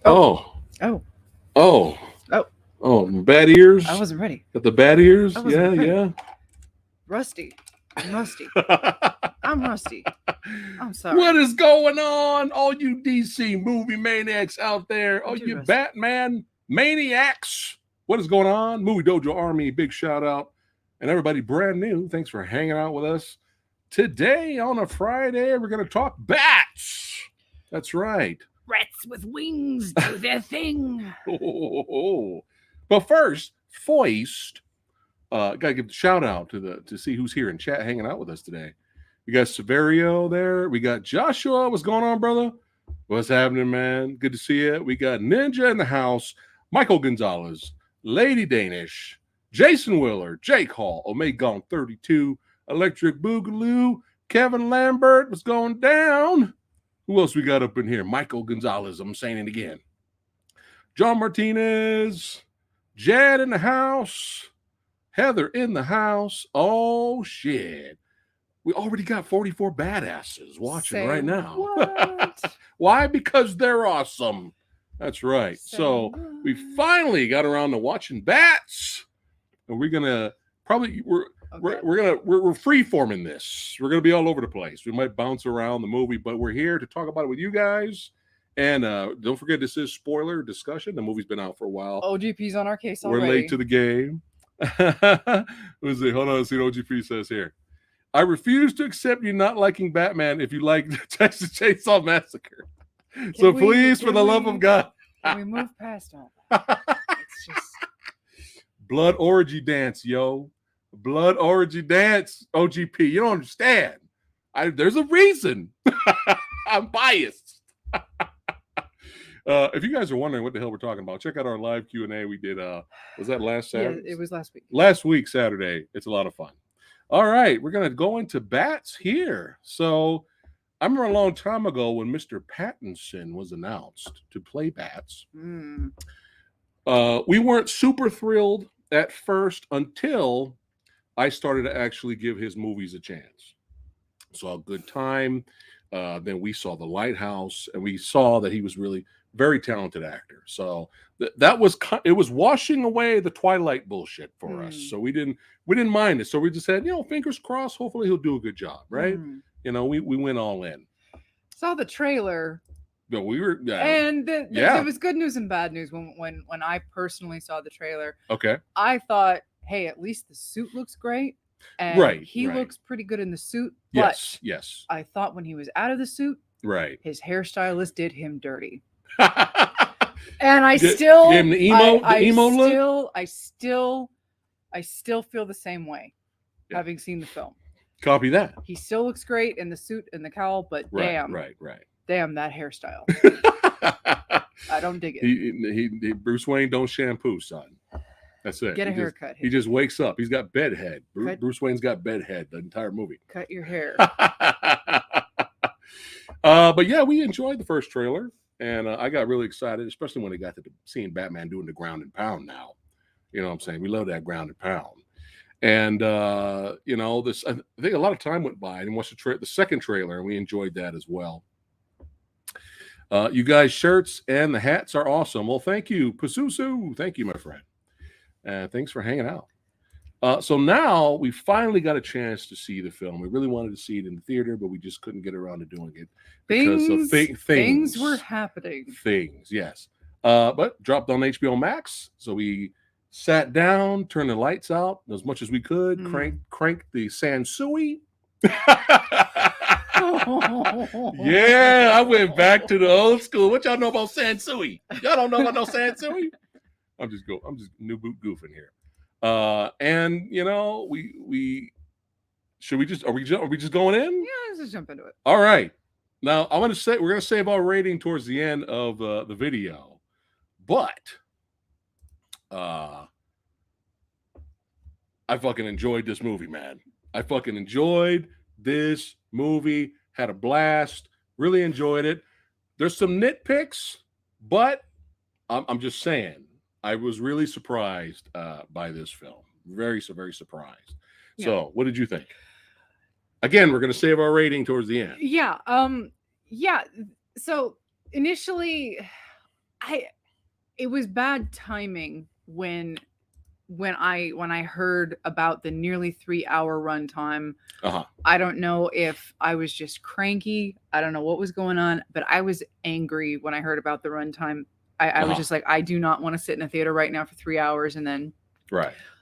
Oh, Oh. oh, Oh. oh, bad ears. I wasn't ready. Got the bad ears. I wasn't ready. Yeah, Rusty. I'm rusty. yeah. I'm rusty. I'm sorry. What is going on, all you DC movie maniacs out there? I'm Oh, too you rusty. Batman maniacs. What is going on? Movie Dojo Army, big shout out. And everybody brand new, thanks for hanging out with us. Today on a Friday, we're going to talk bats. That's right. Rats with wings do their thing. But first, Foist. Gotta give a shout out to see who's here in chat hanging out with us today. We got Severio there. We got Joshua. What's going on, brother? What's happening, man? Good to see you. We got Ninja in the house. Michael Gonzalez, Lady Danish, Jason Willer, Jake Hall, Omegon 32, Electric Boogaloo, Kevin Lambert. What's going down? Who else we got up in here? Michael Gonzalez. I'm saying it again. John Martinez, Jed in the house, Heather in the house. Oh, shit. We already got 44 badasses watching Say right now. what? Why? Because they're awesome. That's right. Say So we what? finally got around to watching bats. And we're gonna probably we're free forming this. We're gonna be all over the place. We might bounce around the movie, but we're here to talk about it with you guys. And don't forget, this is spoiler discussion. The movie's been out for a while. OGP's on our case We're already. late to the game. Let's see. Hold on. Let's see what OGP says here. I refuse to accept you not liking Batman if you like the Texas Chainsaw Massacre. So please, for the love of God. Can we move past all that? It's just Blood orgy dance, yo. Blood orgy dance, OGP. You don't understand. There's a reason. I'm biased. If you guys are wondering what the hell we're talking about, check out our live Q&A we did. Was that last Saturday? yeah, it was last week. Last week, Saturday. It's a lot of fun. All right, we're going to go into bats here. So I remember a long time ago when Mr. Pattinson was announced to play bats. Mm. We weren't super thrilled at first until I started to actually give his movies a chance. Saw Good Time. Then we saw The Lighthouse, and we saw that he was really very talented actor. So that was it was washing away the Twilight bullshit for us. So we didn't mind it. So we just said, fingers crossed. Hopefully he'll do a good job, right? We went all in. Saw the trailer. No, we were, and there was good news and bad news when I personally saw the trailer. Okay. I thought, hey, at least the suit looks great. And he looks pretty good in the suit. But yes. I thought when he was out of the suit, his hairstylist did him dirty. And I Gave still him the emo look? I still feel the same way, having seen the film. Copy that. He still looks great in the suit and the cowl, but damn, that hairstyle. I don't dig it. He Bruce Wayne don't shampoo, son. That's it. Get a haircut. He just wakes up. He's got bedhead. Bruce Wayne's got bedhead the entire movie. Cut your hair. But yeah, we enjoyed the first trailer, and I got really excited, especially when they got to seeing Batman doing the ground and pound now. You know what I'm saying? We love that ground and pound. And, this, I think a lot of time went by and watched the second trailer, and we enjoyed that as well. You guys' shirts and the hats are awesome. Well, thank you, Pasusu. Thank you, my friend. Thanks for hanging out. So now we finally got a chance to see the film. We really wanted to see it in the theater, but we just couldn't get around to doing it because of things were happening. Things, yes. But dropped on HBO Max, so we sat down, turned the lights out as much as we could, cranked the Sansui. Yeah, I went back to the old school. What y'all know about Sansui? Y'all don't know about no Sansui? I'm just new boot goofing here. And we should we just are we just going in? Yeah, let's just jump into it. All right. Now we're gonna save our rating towards the end of the video, but I fucking enjoyed this movie, man. I fucking enjoyed this movie. Had a blast. Really enjoyed it. There's some nitpicks, but I'm just saying. I was really surprised by this film. Very, very surprised. Yeah. So, what did you think? Again, we're going to save our rating towards the end. Yeah. So initially, it was bad timing when I heard about the nearly 3-hour runtime. I don't know if I was just cranky. I don't know what was going on, but I was angry when I heard about the runtime. I was just like, I do not want to sit in a theater right now for 3 hours. And then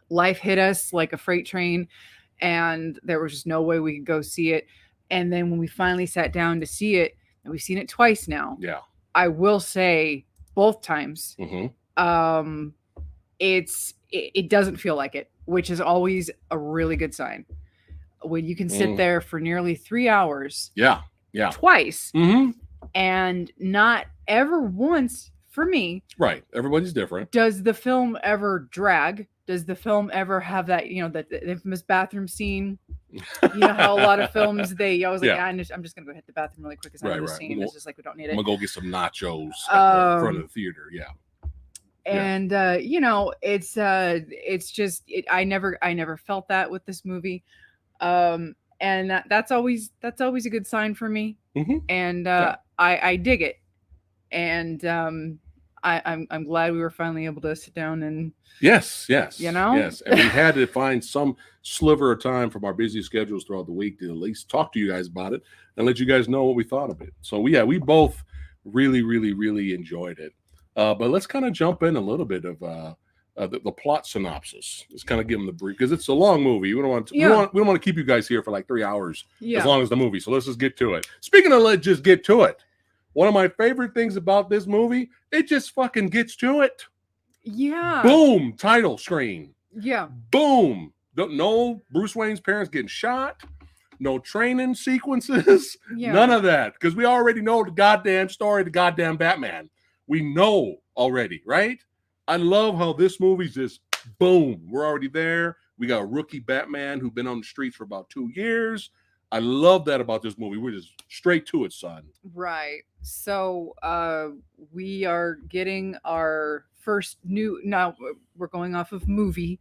life hit us like a freight train, and there was just no way we could go see it. And then when we finally sat down to see it, and we've seen it twice now. Yeah. I will say both times, it doesn't feel like it, which is always a really good sign. When you can sit there for nearly 3 hours. Yeah. Twice. And not ever once, for me. Right. Everybody's different. Does the film ever drag? Does the film ever have that, the infamous bathroom scene? You know how a lot of films, I was like, I'm just going to go hit the bathroom really quick because I know the scene. It's just like, we don't need it. I'm going to go get some nachos at the front of the theater. Yeah. And, it's just, I never felt that with this movie. And that's always a good sign for me. And, I dig it. And, I'm glad we were finally able to sit down and yes, yes, and we had to find some sliver of time from our busy schedules throughout the week to at least talk to you guys about it and let you guys know what we thought of it. So we both really enjoyed it. But let's kind of jump in a little bit of the plot synopsis. Let's kind of give them the brief, because it's a long movie. We don't want to keep you guys here for like 3 hours as long as the movie. So let's just get to it. Speaking of let's just get to it. One of my favorite things about this movie, it just fucking gets to it. Yeah. Boom. Title screen. Yeah. Boom. No Bruce Wayne's parents getting shot. No training sequences. Yeah. None of that. Because we already know the goddamn story, the goddamn Batman. We know already, right? I love how this movie's just boom. We're already there. We got a rookie Batman who's been on the streets for about 2 years. I love that about this movie. We're just straight to it, son. Right. So we are getting our first now we're going off of movies,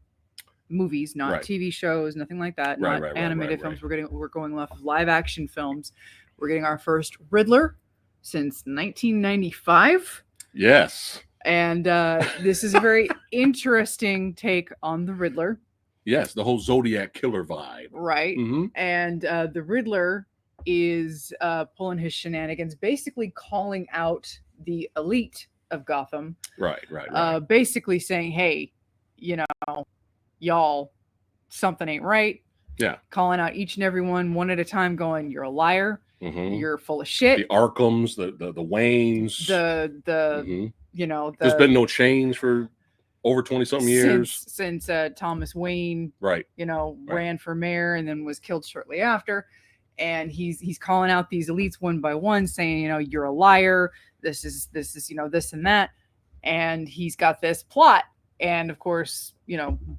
not TV shows, nothing like that, not animated films. We're going off of live action films. We're getting our first Riddler since 1995. Yes. And this is a very interesting take on the Riddler. Yes, the whole Zodiac killer vibe. Right. And the Riddler is pulling his shenanigans, basically calling out the elite of Gotham. Right. Basically saying, hey, y'all, something ain't right. Yeah. Calling out each and every one at a time, going, you're a liar. You're full of shit. The Arkhams, the Waynes. There's been no change for over 20-something years since Thomas Wayne, ran for mayor and then was killed shortly after. And he's calling out these elites one by one, saying, you're a liar. This is this and that. And he's got this plot. And of course,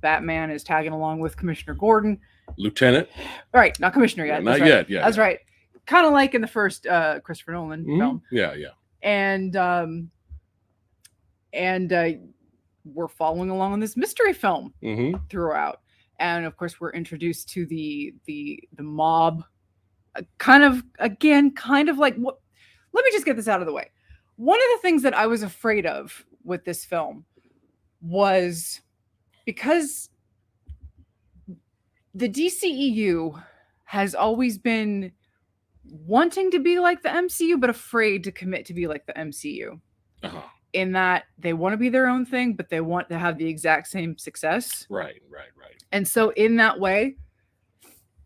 Batman is tagging along with Commissioner Gordon, Lieutenant. Right, not Commissioner yet. Not yet. Yeah, that's right. Kind of like in the first Christopher Nolan film. Yeah. And we're following along on this mystery film throughout, and of course we're introduced to the mob, kind of like what. Let me just get this out of the way. One of the things that I was afraid of with this film was because the DCEU has always been wanting to be like the MCU, but afraid to commit to be like the MCU. In that they want to be their own thing, but they want to have the exact same success. Right. And so in that way,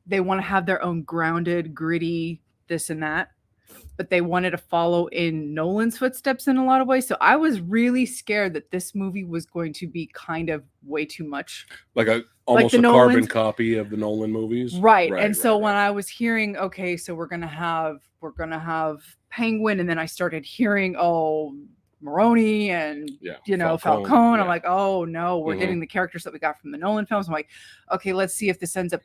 they want to have their own grounded, gritty, this and that, but they wanted to follow in Nolan's footsteps in a lot of ways. So I was really scared that this movie was going to be kind of way too much. Like almost a carbon copy of the Nolan movies. Right. And so when I was hearing, okay, so we're going to have Penguin, and then I started hearing, Maroni and Falcone. I'm like, oh no, we're getting the characters that we got from the Nolan films. I'm like, okay, let's see if this ends up.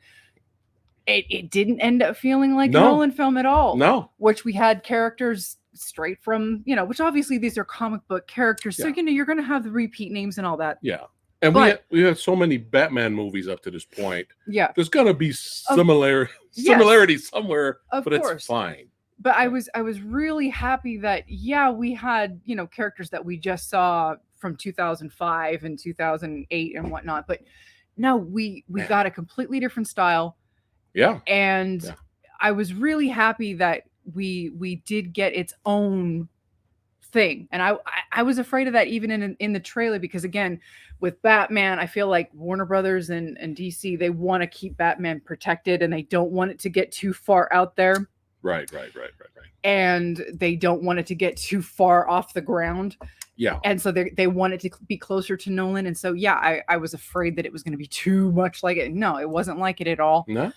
It didn't end up feeling like a Nolan film at all. No, which we had characters straight from which obviously these are comic book characters, so you're going to have the repeat names and all that. Yeah, and we have so many Batman movies up to this point. Yeah, there's going to be similarity somewhere, but it's fine. but I was really happy that we had, characters that we just saw from 2005 and 2008 and whatnot, but no, we got a completely different style. Yeah. And I was really happy that we did get its own thing. And I was afraid of that even in the trailer, because again, with Batman, I feel like Warner Brothers and DC, they want to keep Batman protected and they don't want it to get too far out there. Right. And they don't want it to get too far off the ground. Yeah. And so they wanted to be closer to Nolan. And so, I was afraid that it was going to be too much like it. No, it wasn't like it at all. No.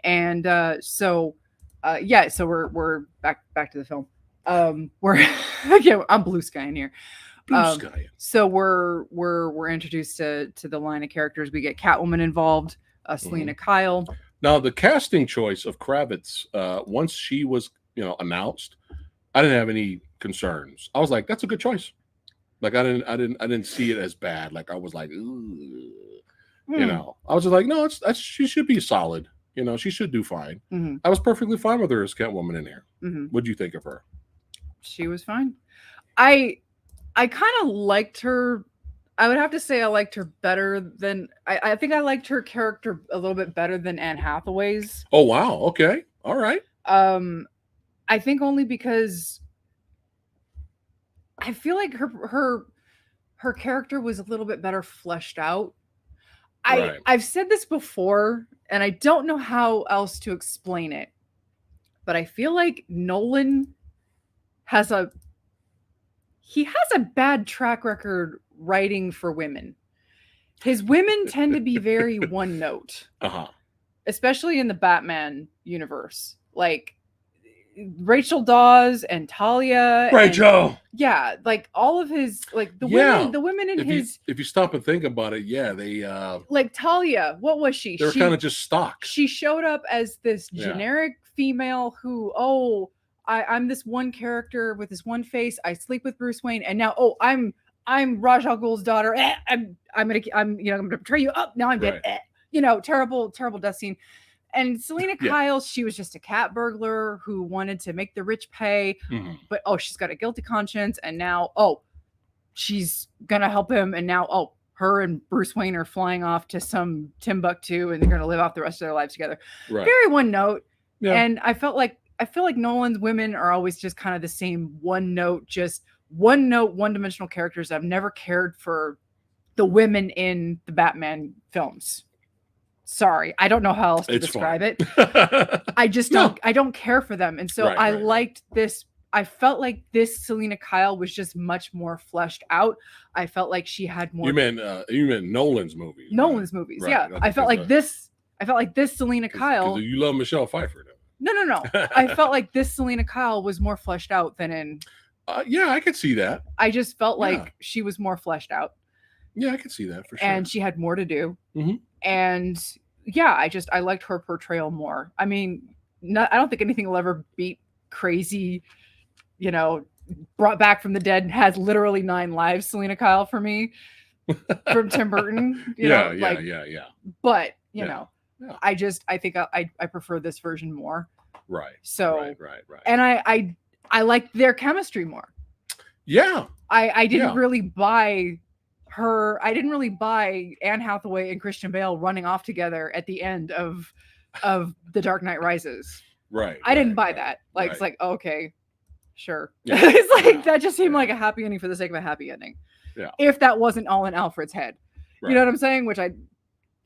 And so we're back to the film. We're again, I'm blue sky in here. Blue sky. So we're introduced to the line of characters. We get Catwoman involved, Selena Kyle. Now the casting choice of Kravitz, once she was announced, I didn't have any concerns. I was like, that's a good choice. Like I didn't see it as bad. Like I was like, ooh. I was just like, no, she should be solid. She should do fine. Mm-hmm. I was perfectly fine with her as Catwoman in here. Mm-hmm. What'd you think of her? She was fine. I kind of liked her. I would have to say I liked her better than I think I liked her character a little bit better than Anne Hathaway's. Oh wow, okay, all right. I think only because I feel like her character was a little bit better fleshed out. I've said this before, and I don't know how else to explain it, but I feel like Nolan has a bad track record writing for women. His women tend to be very one note, especially in the Batman universe. Like Rachel Dawes and Talia. Rachel. Like all of his women. The women in if you stop and think about it, they like Talia. What was she? They were kind of just stock. She showed up as this generic female who, I'm this one character with this one face. I sleep with Bruce Wayne, and now I'm Ra's al Ghul's daughter. I'm gonna betray you. Now I'm dead. Terrible death scene. And Selena Kyle, she was just a cat burglar who wanted to make the rich pay, but she's got a guilty conscience, and now she's gonna help him, and now her and Bruce Wayne are flying off to some Timbuktu, and they're gonna live out the rest of their lives together. Right. Very one note. Yeah. And I feel like Nolan's women are always just kind of the same one note, one-dimensional characters. I've never cared for the women in the Batman films. Sorry, I don't know how else to describe it. I just don't care for them. And so I liked this. I felt like this Selena Kyle was just much more fleshed out. I felt like she had more. You meant Nolan's movies. Nolan's movies, yeah. I felt like this Selena Kyle. You love Michelle Pfeiffer, though. No. I felt like this Selena Kyle was more fleshed out than in. I could see that. I just felt like she was more fleshed out. Yeah, I could see that for sure. And she had more to do. Mm-hmm. And I liked her portrayal more. I mean, I don't think anything will ever beat crazy, brought back from the dead, has literally 9 lives, Selena Kyle for me, from Tim Burton. Yeah. But I think I prefer this version more. Right. So right. And I liked their chemistry more. Yeah. I didn't really buy her. I didn't really buy Anne Hathaway and Christian Bale running off together at the end of The Dark Knight Rises. Right. I didn't buy that. It's like, okay, sure. Yeah. It's like that just seemed like a happy ending for the sake of a happy ending. Yeah. If that wasn't all in Alfred's head. Right. You know what I'm saying? Which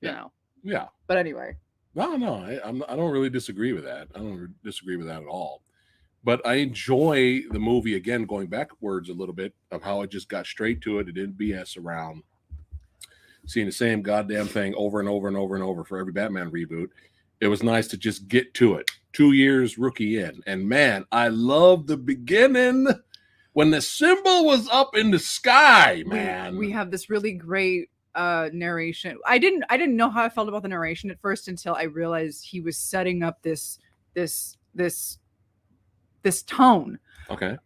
Yeah. But anyway. No, I don't really disagree with that. I don't disagree with that at all. But I enjoy the movie, again, going backwards a little bit, of how it just got straight to it. It didn't BS around. Seeing the same goddamn thing over and over and over and over for every Batman reboot. It was nice to just get to it. 2 years rookie in. And man, I love the beginning when the symbol was up in the sky, man. We have this really great narration. I didn't know how I felt about the narration at first until I realized he was setting up this tone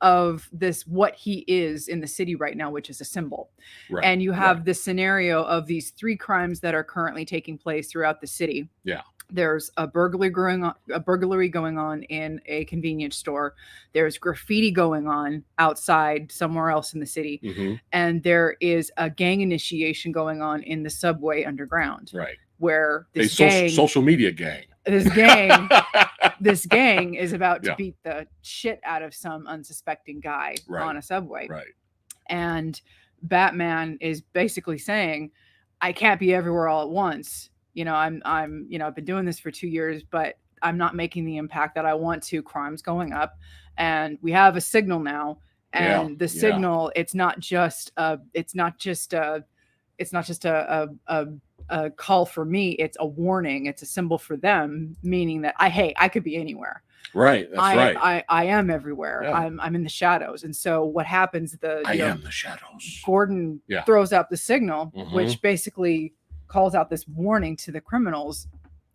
of this, what he is in the city right now, which is a symbol. Right. And you have this scenario of these 3 crimes that are currently taking place throughout the city. Yeah. There's a burglary going on in a convenience store. There's graffiti going on outside somewhere else in the city. Mm-hmm. And there is a gang initiation going on in the subway underground. Right. Where this social media gang. This gang is about to beat the shit out of some unsuspecting guy on a subway. Right. And Batman is basically saying, I can't be everywhere all at once. You know, I'm, you know, I've been doing this for 2 years, but I'm not making the impact that I want to. Crime's going up, and we have a signal now. And the signal, it's not just a call for me. It's a warning. It's a symbol for them, meaning that I could be anywhere. Right. That's right. I am everywhere. Yeah. I'm in the shadows. And so what happens? I am the shadows. Gordon throws out the signal, which basically calls out this warning to the criminals.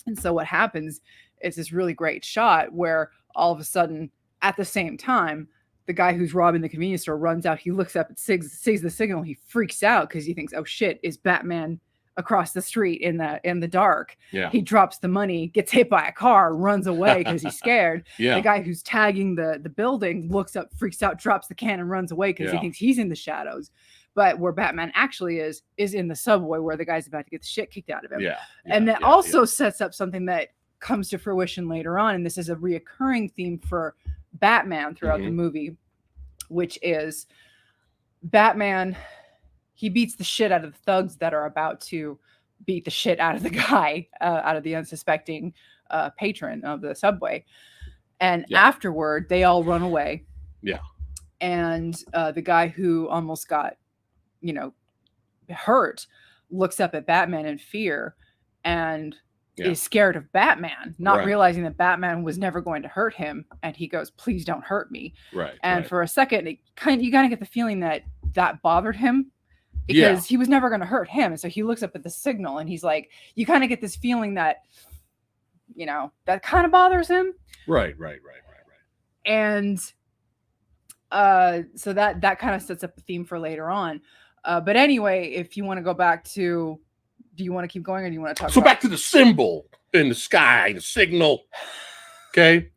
And so what happens is this really great shot where all of a sudden, at the same time, the guy who's robbing the convenience store runs out. He looks up and sees the signal. He freaks out because he thinks, oh shit, is Batman across the street in the dark. Yeah. He drops the money, gets hit by a car, runs away because he's scared. Yeah. The guy who's tagging the building looks up, freaks out, drops the can and runs away because he thinks he's in the shadows. But where Batman actually is in the subway where the guy's about to get the shit kicked out of him. Yeah. And that also sets up something that comes to fruition later on. And this is a reoccurring theme for Batman throughout the movie, which is Batman, he beats the shit out of the thugs that are about to beat the shit out of the guy, out of the unsuspecting patron of the subway. And afterward, they all run away. Yeah. And the guy who almost got, hurt looks up at Batman in fear and is scared of Batman, not realizing that Batman was never going to hurt him. And he goes, please don't hurt me. Right. And for a second, you kind of get the feeling that bothered him because he was never going to hurt him. And so he looks up at the signal and he's like, you kind of get this feeling that, that kind of bothers him. Right. And so that kind of sets up the theme for later on. But anyway, if you want to go back to, do you want to keep going or do you want to talk about... back to the symbol in the sky, the signal. Okay.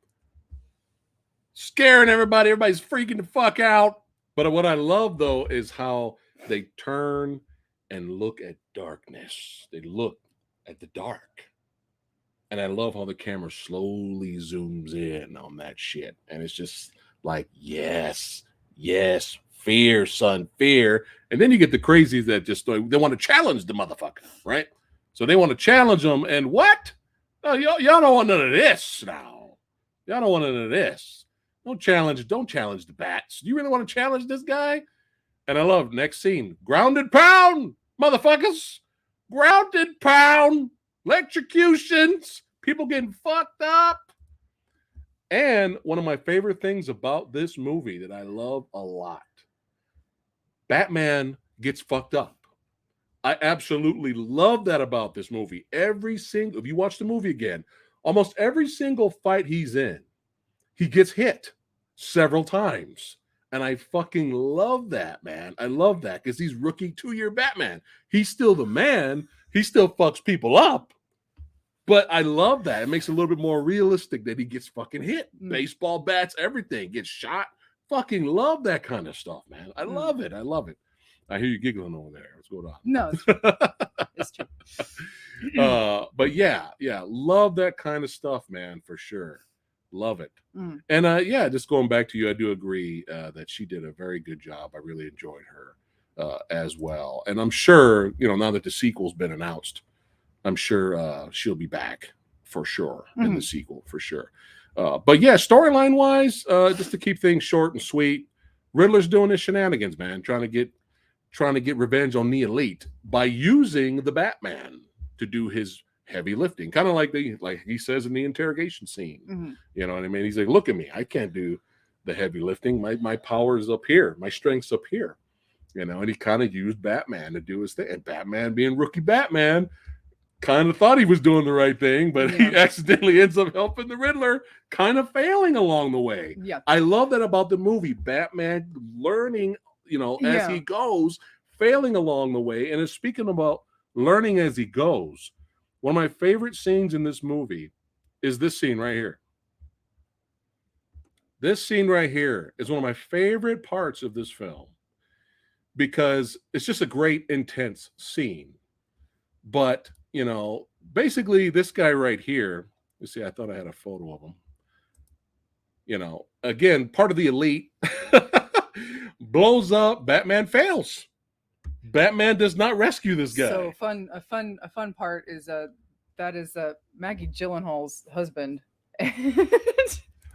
Scaring everybody. Everybody's freaking the fuck out. But what I love, though, is how they turn and look at darkness. They look at the dark. And I love how the camera slowly zooms in on that shit. And it's just like, yes, fear, son, fear. And then you get the crazies that just, they want to challenge the motherfucker, right? So they want to challenge them. And what? No, y'all don't want none of this now. Y'all don't want none of this. Don't challenge the bats. Do you really want to challenge this guy? And I love next scene. Grounded pound, motherfuckers. Grounded pound. Electrocutions. People getting fucked up. And one of my favorite things about this movie that I love a lot, Batman gets fucked up. I absolutely love that about this movie. If you watch the movie again, almost every single fight he's in, he gets hit several times. And I fucking love that, man. I love that because he's rookie 2-year Batman. He's still the man. He still fucks people up. But I love that. It makes it a little bit more realistic that he gets fucking hit. Baseball bats, everything. Gets shot. Fucking love that kind of stuff, man. I love it. I hear you giggling over there. What's going on? No, it's true. But yeah, love that kind of stuff, man, for sure. Love it. And just going back to you, I do agree that she did a very good job. I really enjoyed her as well. And I'm sure, now that the sequel's been announced, I'm sure she'll be back for sure in the sequel, for sure. But yeah, storyline wise, just to keep things short and sweet, Riddler's doing his shenanigans, man, trying to get revenge on the Elite by using the Batman to do his heavy lifting, kind of like he says in the interrogation scene. You know what I mean? He's like, look at me, I can't do the heavy lifting. My power is up here, my strength's up here. And he kind of used Batman to do his thing. And Batman, being rookie Batman, kind of thought he was doing the right thing, but he accidentally ends up helping the Riddler, kind of failing along the way. Yeah. I love that about the movie. Batman learning, as he goes, failing along the way. And it's speaking about learning as he goes. One of my favorite scenes in this movie is this scene right here. This scene right here is one of my favorite parts of this film because it's just a great, intense scene. But, you know, basically this guy right here, you see, I thought I had a photo of him. You know, again, part of the elite blows up. Batman fails. Batman does not rescue this guy. So a fun part is that is Maggie Gyllenhaal's husband.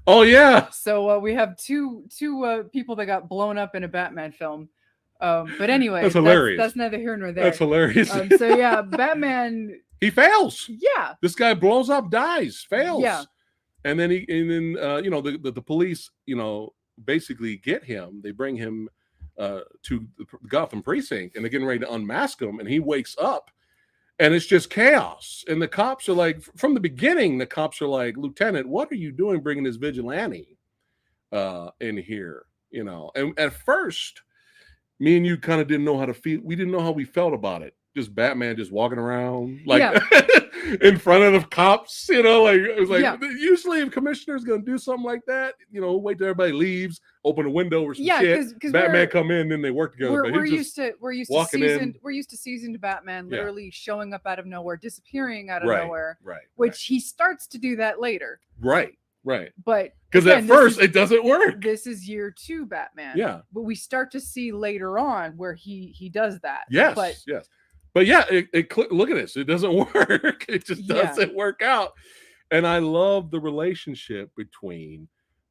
Oh yeah. So we have two people that got blown up in a Batman film. But anyway, that's hilarious. That's neither here nor there. That's hilarious. So yeah, Batman. He fails. Yeah. This guy blows up, dies, fails. Yeah. And then you know, the police, you know, basically get him. They bring him to the Gotham precinct, and they're getting ready to unmask him, and he wakes up, and it's just chaos. And the cops are like, from the beginning, the cops are like, Lieutenant, what are you doing bringing this vigilante in here? You know, and at first, me and you kind of didn't know how to feel. We didn't know how we felt about it. Just Batman just walking around like in front of the cops, you know, like it was like usually if commissioner's gonna do something like that, you know, wait till everybody leaves, open a window or some shit. Batman come in, then they work together. We're used to seasoned Batman literally showing up out of nowhere, disappearing out of nowhere. Which he starts to do that later. Right. But because at first it doesn't work. This is year 2 Batman. Yeah. But we start to see later on where he does that. Yes. But yeah, look at this. It doesn't work. It just doesn't work out. And I love the relationship between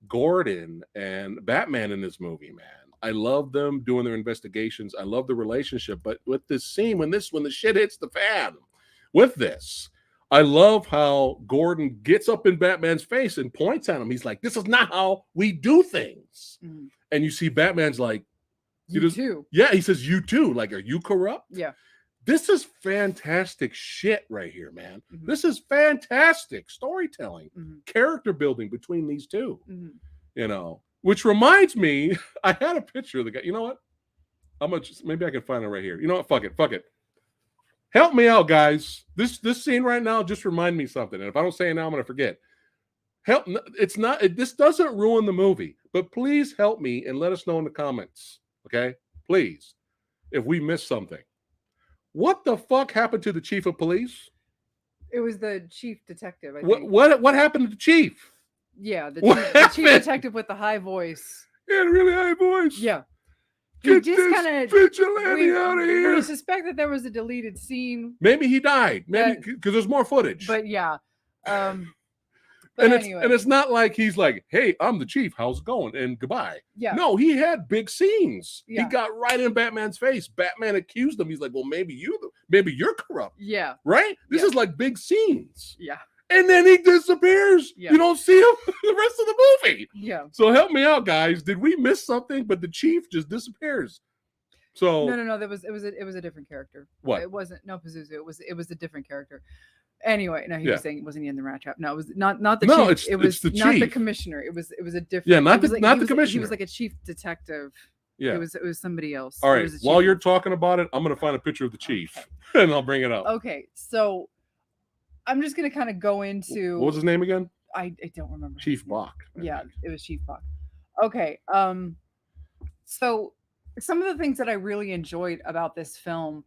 Gordon and Batman in this movie, man. I love them doing their investigations. I love the relationship. But with this scene, when the shit hits the fan, with this, I love how Gordon gets up in Batman's face and points at him. He's like, this is not how we do things. Mm-hmm. And you see Batman's like, you too. Yeah, he says, you too. Like, are you corrupt? Yeah. This is fantastic shit right here, man. Mm-hmm. This is fantastic storytelling, character building between these two, you know, which reminds me, I had a picture of the guy. You know what? Maybe I can find it right here. You know what? Fuck it. Help me out, guys. This scene right now just remind me something. And if I don't say it now, I'm going to forget. This doesn't ruin the movie, but please help me and let us know in the comments. Okay? Please. If we missed something. What the fuck happened to the chief of police? It was the chief detective, I think. What happened to the chief? Yeah, the chief detective with the high voice. Yeah, really high voice. Yeah. Get this vigilante out of here. We suspect that there was a deleted scene. Maybe he died. Maybe because there's more footage. But yeah. But anyway. It's not like he's like, hey, I'm the chief. How's it going? And goodbye. Yeah. No, he had big scenes. Yeah. He got right in Batman's face. Batman accused him. He's like, well, maybe you're corrupt. Yeah. Right? This is like big scenes. Yeah. And then he disappears. Yeah. You don't see him the rest of the movie. Yeah. So help me out, guys. Did we miss something? But the chief just disappears. So no. It was a different character. What? It wasn't Pazuzu. It was a different character. Anyway, no, he was saying it wasn't in the Rat Trap. No, it was not the chief. It was the not chief. the commissioner. It was a different. Yeah, not the commissioner. He was like a chief detective. Yeah, it was somebody else. All right. While you're talking about it, I'm gonna find a picture of the chief and I'll bring it up. Okay, so I'm just gonna kind of go into what was his name again? I don't remember. Chief Bach. Yeah, it was Chief Bach. Okay. So some of the things that I really enjoyed about this film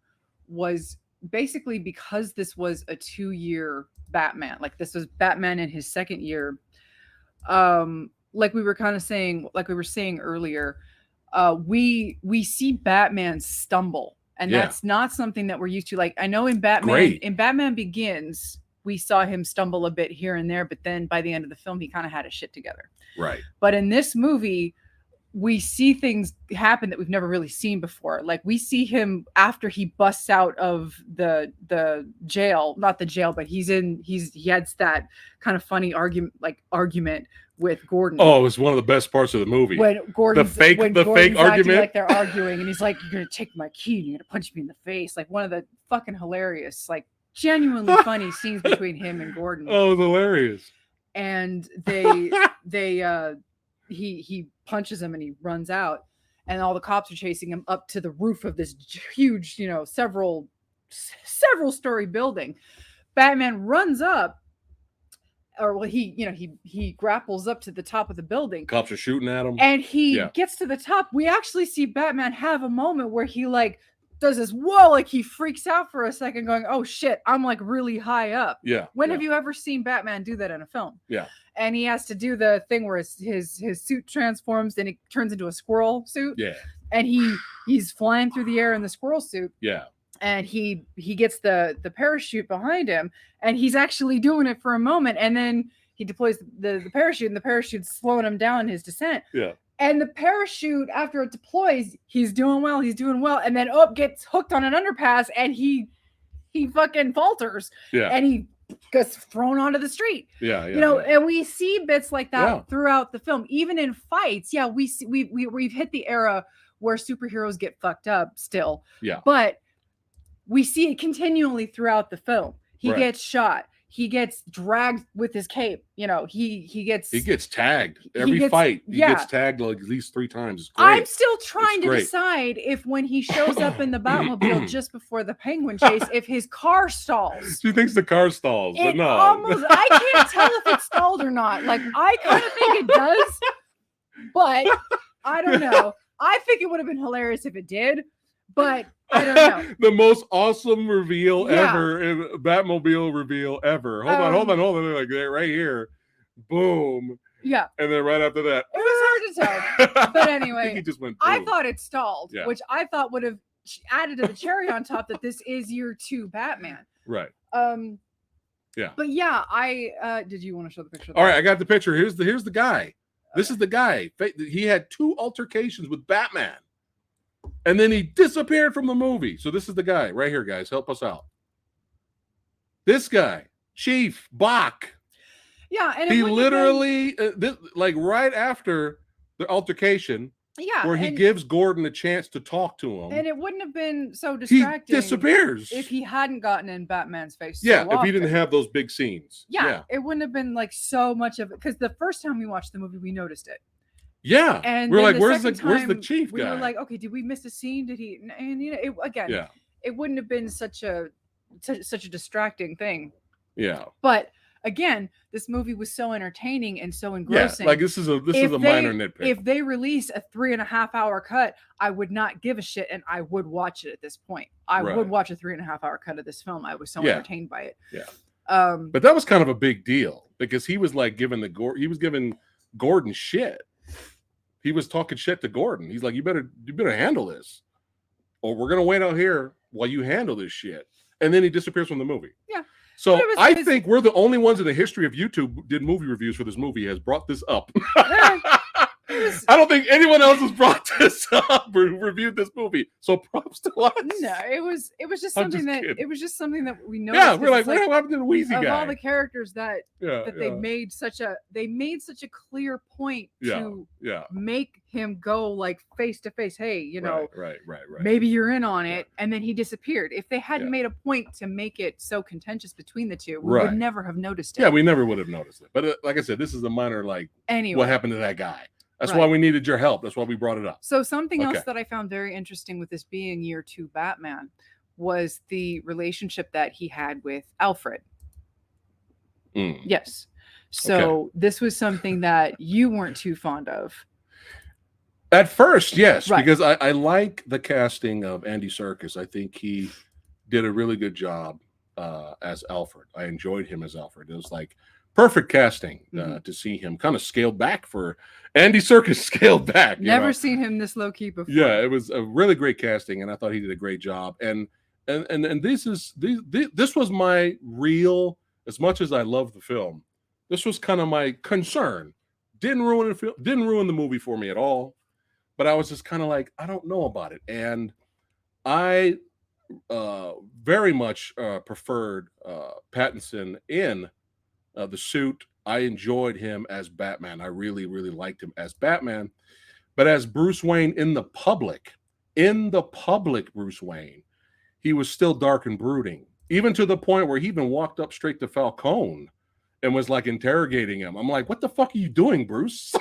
was basically because this was a 2-year Batman, like this was Batman in his second year. Like we were saying earlier, we see Batman stumble, and that's not something that we're used to. Like I know in Batman Begins, we saw him stumble a bit here and there, but then by the end of the film, he kind of had his shit together. Right. But in this movie, we see things happen that we've never really seen before. Like we see him after he busts out of the jail, not the jail, but he had that kind of funny argument with Gordon. Oh, it was one of the best parts of the movie. When Gordon's fake argument, like they're arguing, and he's like, "You're gonna take my key and you're gonna punch me in the face." Like one of the fucking hilarious, like genuinely funny scenes between him and Gordon. Oh, it was hilarious. And he punches him and he runs out, and all the cops are chasing him up to the roof of this huge, several story building. Batman runs up, or well, he grapples up to the top of the building. Cops are shooting at him, and he gets to the top. We actually see Batman have a moment where he like does this whoa, like he freaks out for a second, going, "Oh shit, I'm like really high up." Yeah. When have you ever seen Batman do that in a film? Yeah. And he has to do the thing where his suit transforms and it turns into a squirrel suit. Yeah. And he's flying through the air in the squirrel suit. Yeah. And he gets the parachute behind him, and he's actually doing it for a moment, and then he deploys the parachute, and the parachute's slowing him down in his descent. Yeah. And the parachute, after it deploys, he's doing well, and then gets hooked on an underpass, and he fucking falters. Yeah. And he gets thrown onto the street. Yeah. And we see bits like that throughout the film, even in fights. Yeah, we've hit the era where superheroes get fucked up still. Yeah. But we see it continually throughout the film. He gets shot. He gets dragged with his cape. He gets tagged every fight. He gets tagged like at least 3 times. It's great. I'm still trying to decide if when he shows up in the Batmobile just before the Penguin chase, if his car stalls. She thinks the car stalls, but no. I can't tell if it stalled or not. Like, I kind of think it does, but I don't know. I think it would have been hilarious if it did, but I don't know. The most awesome reveal ever, in Batmobile reveal ever. Hold on. Like that right here. Boom. Yeah. And then right after that. It was hard to tell. But anyway, I think he just went I thought it stalled, which I thought would have added to the cherry on top that this is year 2 Batman. Right. Yeah. But yeah, did you want to show the picture? All right, I got the picture. Here's the guy. This is the guy. He had 2 altercations with Batman. And then he disappeared from the movie. So this is the guy right here, guys. Help us out. This guy, Chief Bach. Yeah, and he literally, like right after the altercation, where he gives Gordon a chance to talk to him. And it wouldn't have been so distracting. He disappears. If he hadn't gotten in Batman's face. If he didn't have those big scenes. Yeah, it wouldn't have been like so much of it. Because the first time we watched the movie, we noticed it. Yeah, and we're like, where's the chief guy? We were like, okay, did we miss a scene? Did he? And it wouldn't have been such a distracting thing. Yeah, but again, this movie was so entertaining and so engrossing. Yeah, like this is a minor nitpick. If they release a 3.5-hour cut, I would not give a shit, and I would watch it at this point. I would watch a 3.5-hour cut of this film. I was so entertained by it. Yeah, but that was kind of a big deal because he was like giving Gordon shit. He was talking shit to Gordon. He's like, you better handle this, or we're gonna wait out here while you handle this shit. And then he disappears from the movie. Yeah. So I think we're the only ones in the history of YouTube who did movie reviews for this movie has brought this up. I don't think anyone else has brought this up or reviewed this movie. So props to us. No, it was just something that we noticed. Yeah, we're like, what happened to the Wheezy guy? Of all the characters that they made such a clear point to make him go like face to face. Hey, right. Maybe you're in on it, and then he disappeared. If they hadn't made a point to make it so contentious between the two, we would never have noticed it. Yeah, we never would have noticed it. But like I said, this is a minor what happened to that guy. That's why we needed your help. That's why we brought it up. So something else that I found very interesting with this being year 2 Batman was the relationship that he had with Alfred. Yes. So this was something that you weren't too fond of. At first, yes, because I like the casting of Andy Serkis. I think he did a really good job as Alfred. I enjoyed him as Alfred. It was like perfect casting to see him kind of scaled back for Andy Serkis. Scaled back. Never seen him this low key before. Yeah, it was a really great casting, and I thought he did a great job. And this was my real, as much as I love the film, this was kind of my concern. Didn't ruin the movie for me at all, but I was just kind of like, I don't know about it, and I very much preferred Pattinson in the suit. I enjoyed him as Batman. I really, really liked him as Batman. But as Bruce Wayne in the public Bruce Wayne, he was still dark and brooding, even to the point where he even walked up straight to Falcone and was like interrogating him. I'm like, what the fuck are you doing, Bruce?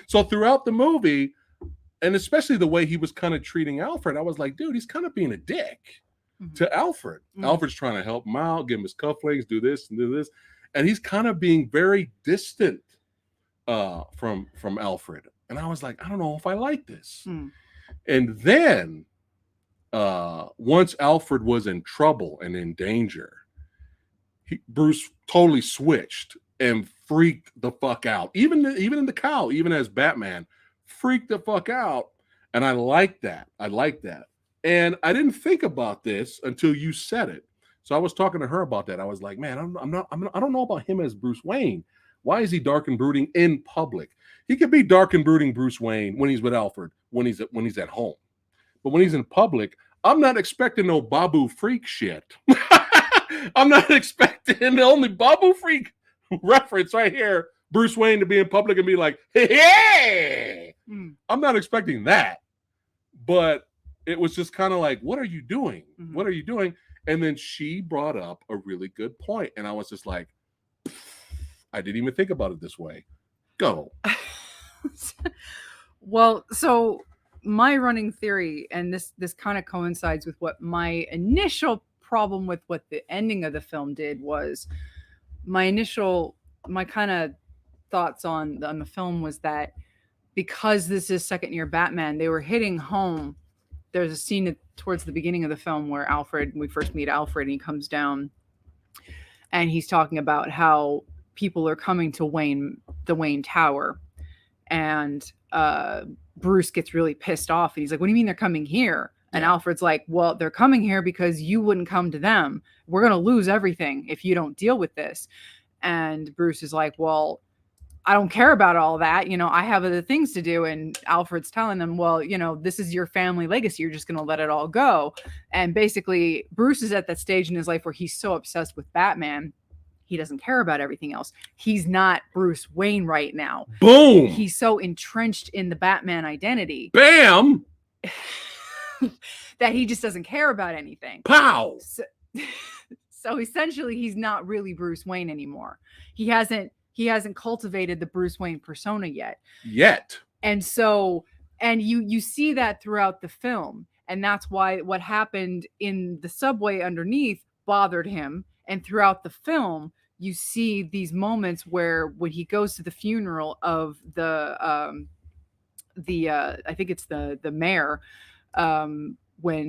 So throughout the movie, and especially the way he was kind of treating Alfred, I was like, dude, he's kind of being a dick. to Alfred. Alfred's trying to help him out, give him his cufflinks, do this and do this. And he's kind of being very distant from Alfred. And I was like, I don't know if I like this. And then once Alfred was in trouble and in danger, Bruce totally switched and freaked the fuck out. Even in the cowl, even as Batman, freaked the fuck out. And I like that. And I didn't think about this until you said it. So I was talking to her about that. I was like, man, I don't know about him as Bruce Wayne. Why is he dark and brooding in public? He could be dark and brooding Bruce Wayne when he's with Alfred, when he's at home. But when he's in public, I'm not expecting no Babu Freak shit. I'm not expecting the only Babu Freak reference right here, Bruce Wayne to be in public and be like, hey! I'm not expecting that. But it was just kind of like, what are you doing? What are you doing? And then she brought up a really good point. And I was just like, I didn't even think about it this way. Go. Well, so my running theory, and this kind of coincides with what my initial problem with what the ending of the film did, was my kind of thoughts on the film was that because this is second year Batman, they were hitting home. There's a scene towards the beginning of the film where we first meet Alfred, and he comes down and he's talking about how people are coming to the Wayne Tower, and Bruce gets really pissed off, and he's like, what do you mean they're coming here? And Alfred's like, well, they're coming here because you wouldn't come to them. We're going to lose everything if you don't deal with this. And Bruce is like, well, I don't care about all that. I have other things to do. And Alfred's telling them, well, this is your family legacy. You're just going to let it all go. And basically, Bruce is at that stage in his life where he's so obsessed with Batman, he doesn't care about everything else. He's not Bruce Wayne right now. Boom. He's so entrenched in the Batman identity. Bam. That he just doesn't care about anything. Pow. So essentially, he's not really Bruce Wayne anymore. He hasn't cultivated the Bruce Wayne persona yet. And so, and you see that throughout the film. And that's why what happened in the subway underneath bothered him. And throughout the film, you see these moments where when he goes to the funeral of I think it's the mayor, when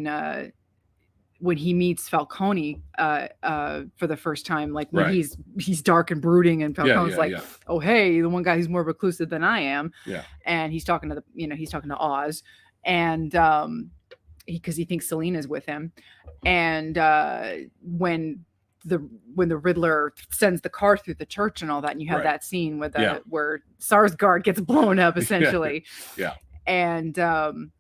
he meets Falcone for the first time, like when he's dark and brooding, and Falcone's oh hey, the one guy who's more reclusive than I am, and he's talking to he's talking to Oz, and because he thinks Selina's with him, and when the Riddler sends the car through the church and all that, and you have that scene with where Sarsgaard gets blown up essentially, and that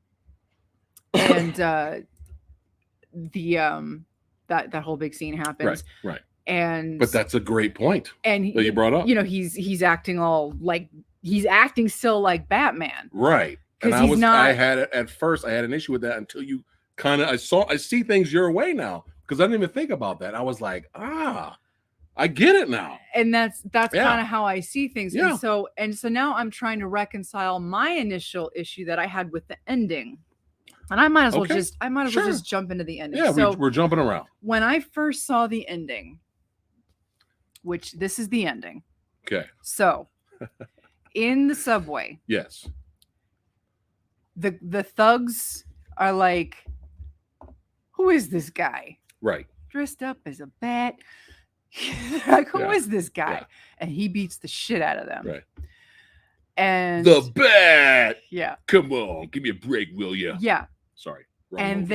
whole big scene happens, right. But that's a great point, and that you brought up. He's acting all like he's acting still like Batman, right? And I had an issue with that until you kind of I see things your way now, because I didn't even think about that. I was like, I get it now. And that's kind of how I see things. And so now I'm trying to reconcile my initial issue that I had with the ending. And I might as well just jump into the ending. Yeah, so we're jumping around. When I first saw the ending, which this is the ending. Okay. So in the subway. Yes. The thugs are like, who is this guy? Right. Dressed up as a bat. Like, who is this guy? Yeah. And he beats the shit out of them. Right. And the bat. Yeah. Come on, give me a break, will you? Yeah. Sorry. And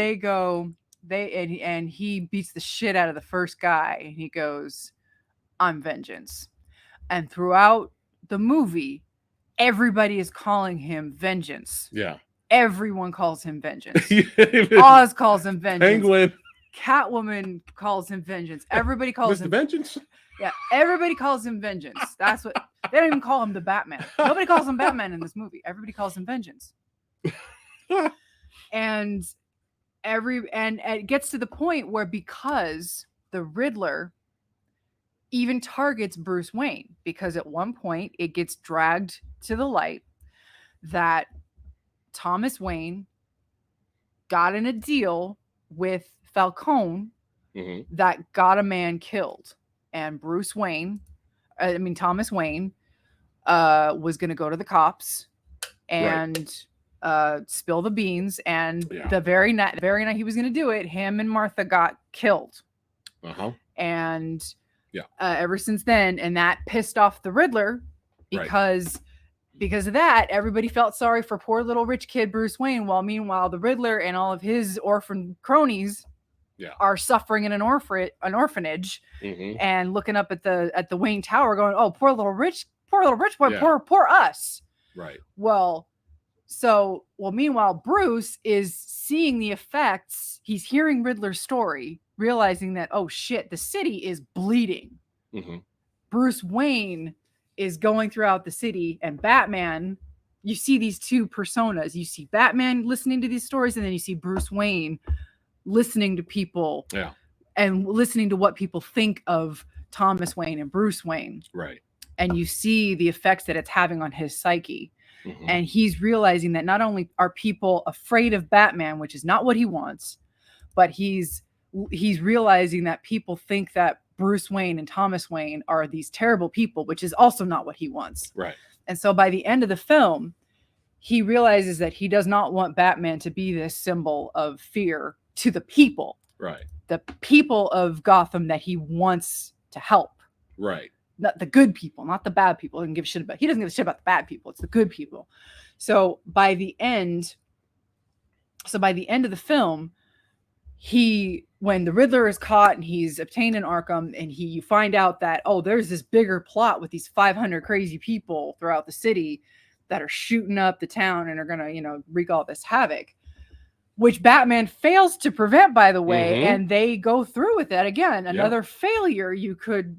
he beats the shit out of the first guy, and he goes, I'm vengeance. And throughout the movie, everybody is calling him Vengeance. Yeah. Everyone calls him Vengeance. Oz calls him Vengeance. Penguin. Catwoman calls him Vengeance. Everybody calls him Vengeance. Yeah, everybody calls him Vengeance. That's what they don't even call him the Batman. Nobody calls him Batman in this movie. Everybody calls him Vengeance. And it gets to the point where, because the Riddler even targets Bruce Wayne, because at one point it gets dragged to the light that Thomas Wayne got in a deal with Falcone Mm-hmm. that got a man killed, and Thomas Wayne, was going to go to the cops and spill the beans. And the very night he was going to do it, him and Martha got killed. And ever since then, and that pissed off the Riddler because of that, everybody felt sorry for poor little rich kid Bruce Wayne. While meanwhile, the Riddler and all of his orphan cronies are suffering in an orphanage, and looking up at the Wayne Tower, going, "Oh, poor little rich boy, poor us." Right. Meanwhile, Bruce is seeing the effects. He's hearing Riddler's story, realizing that, oh shit, the city is bleeding. Bruce Wayne is going throughout the city, and Batman, you see these two personas. You see Batman listening to these stories, and then you see Bruce Wayne listening to people and listening to what people think of Thomas Wayne and Bruce Wayne. Right. And you see the effects that it's having on his psyche. And he's realizing that not only are people afraid of Batman, which is not what he wants, but he's realizing that people think that Bruce Wayne and Thomas Wayne are these terrible people, which is also not what he wants. Right. And so by the end of the film, he realizes that he does not want Batman to be this symbol of fear to the people. Right. The people of Gotham that he wants to help. Right. Not the good people, not the bad people. He doesn't give a shit about the bad people. It's the good people. So by the end of the film, when the Riddler is caught and he's obtained in Arkham, and you find out that, oh, there's this bigger plot with these 500 crazy people throughout the city that are shooting up the town and are gonna, wreak all this havoc, which Batman fails to prevent, by the way, and they go through with that again. Another failure you could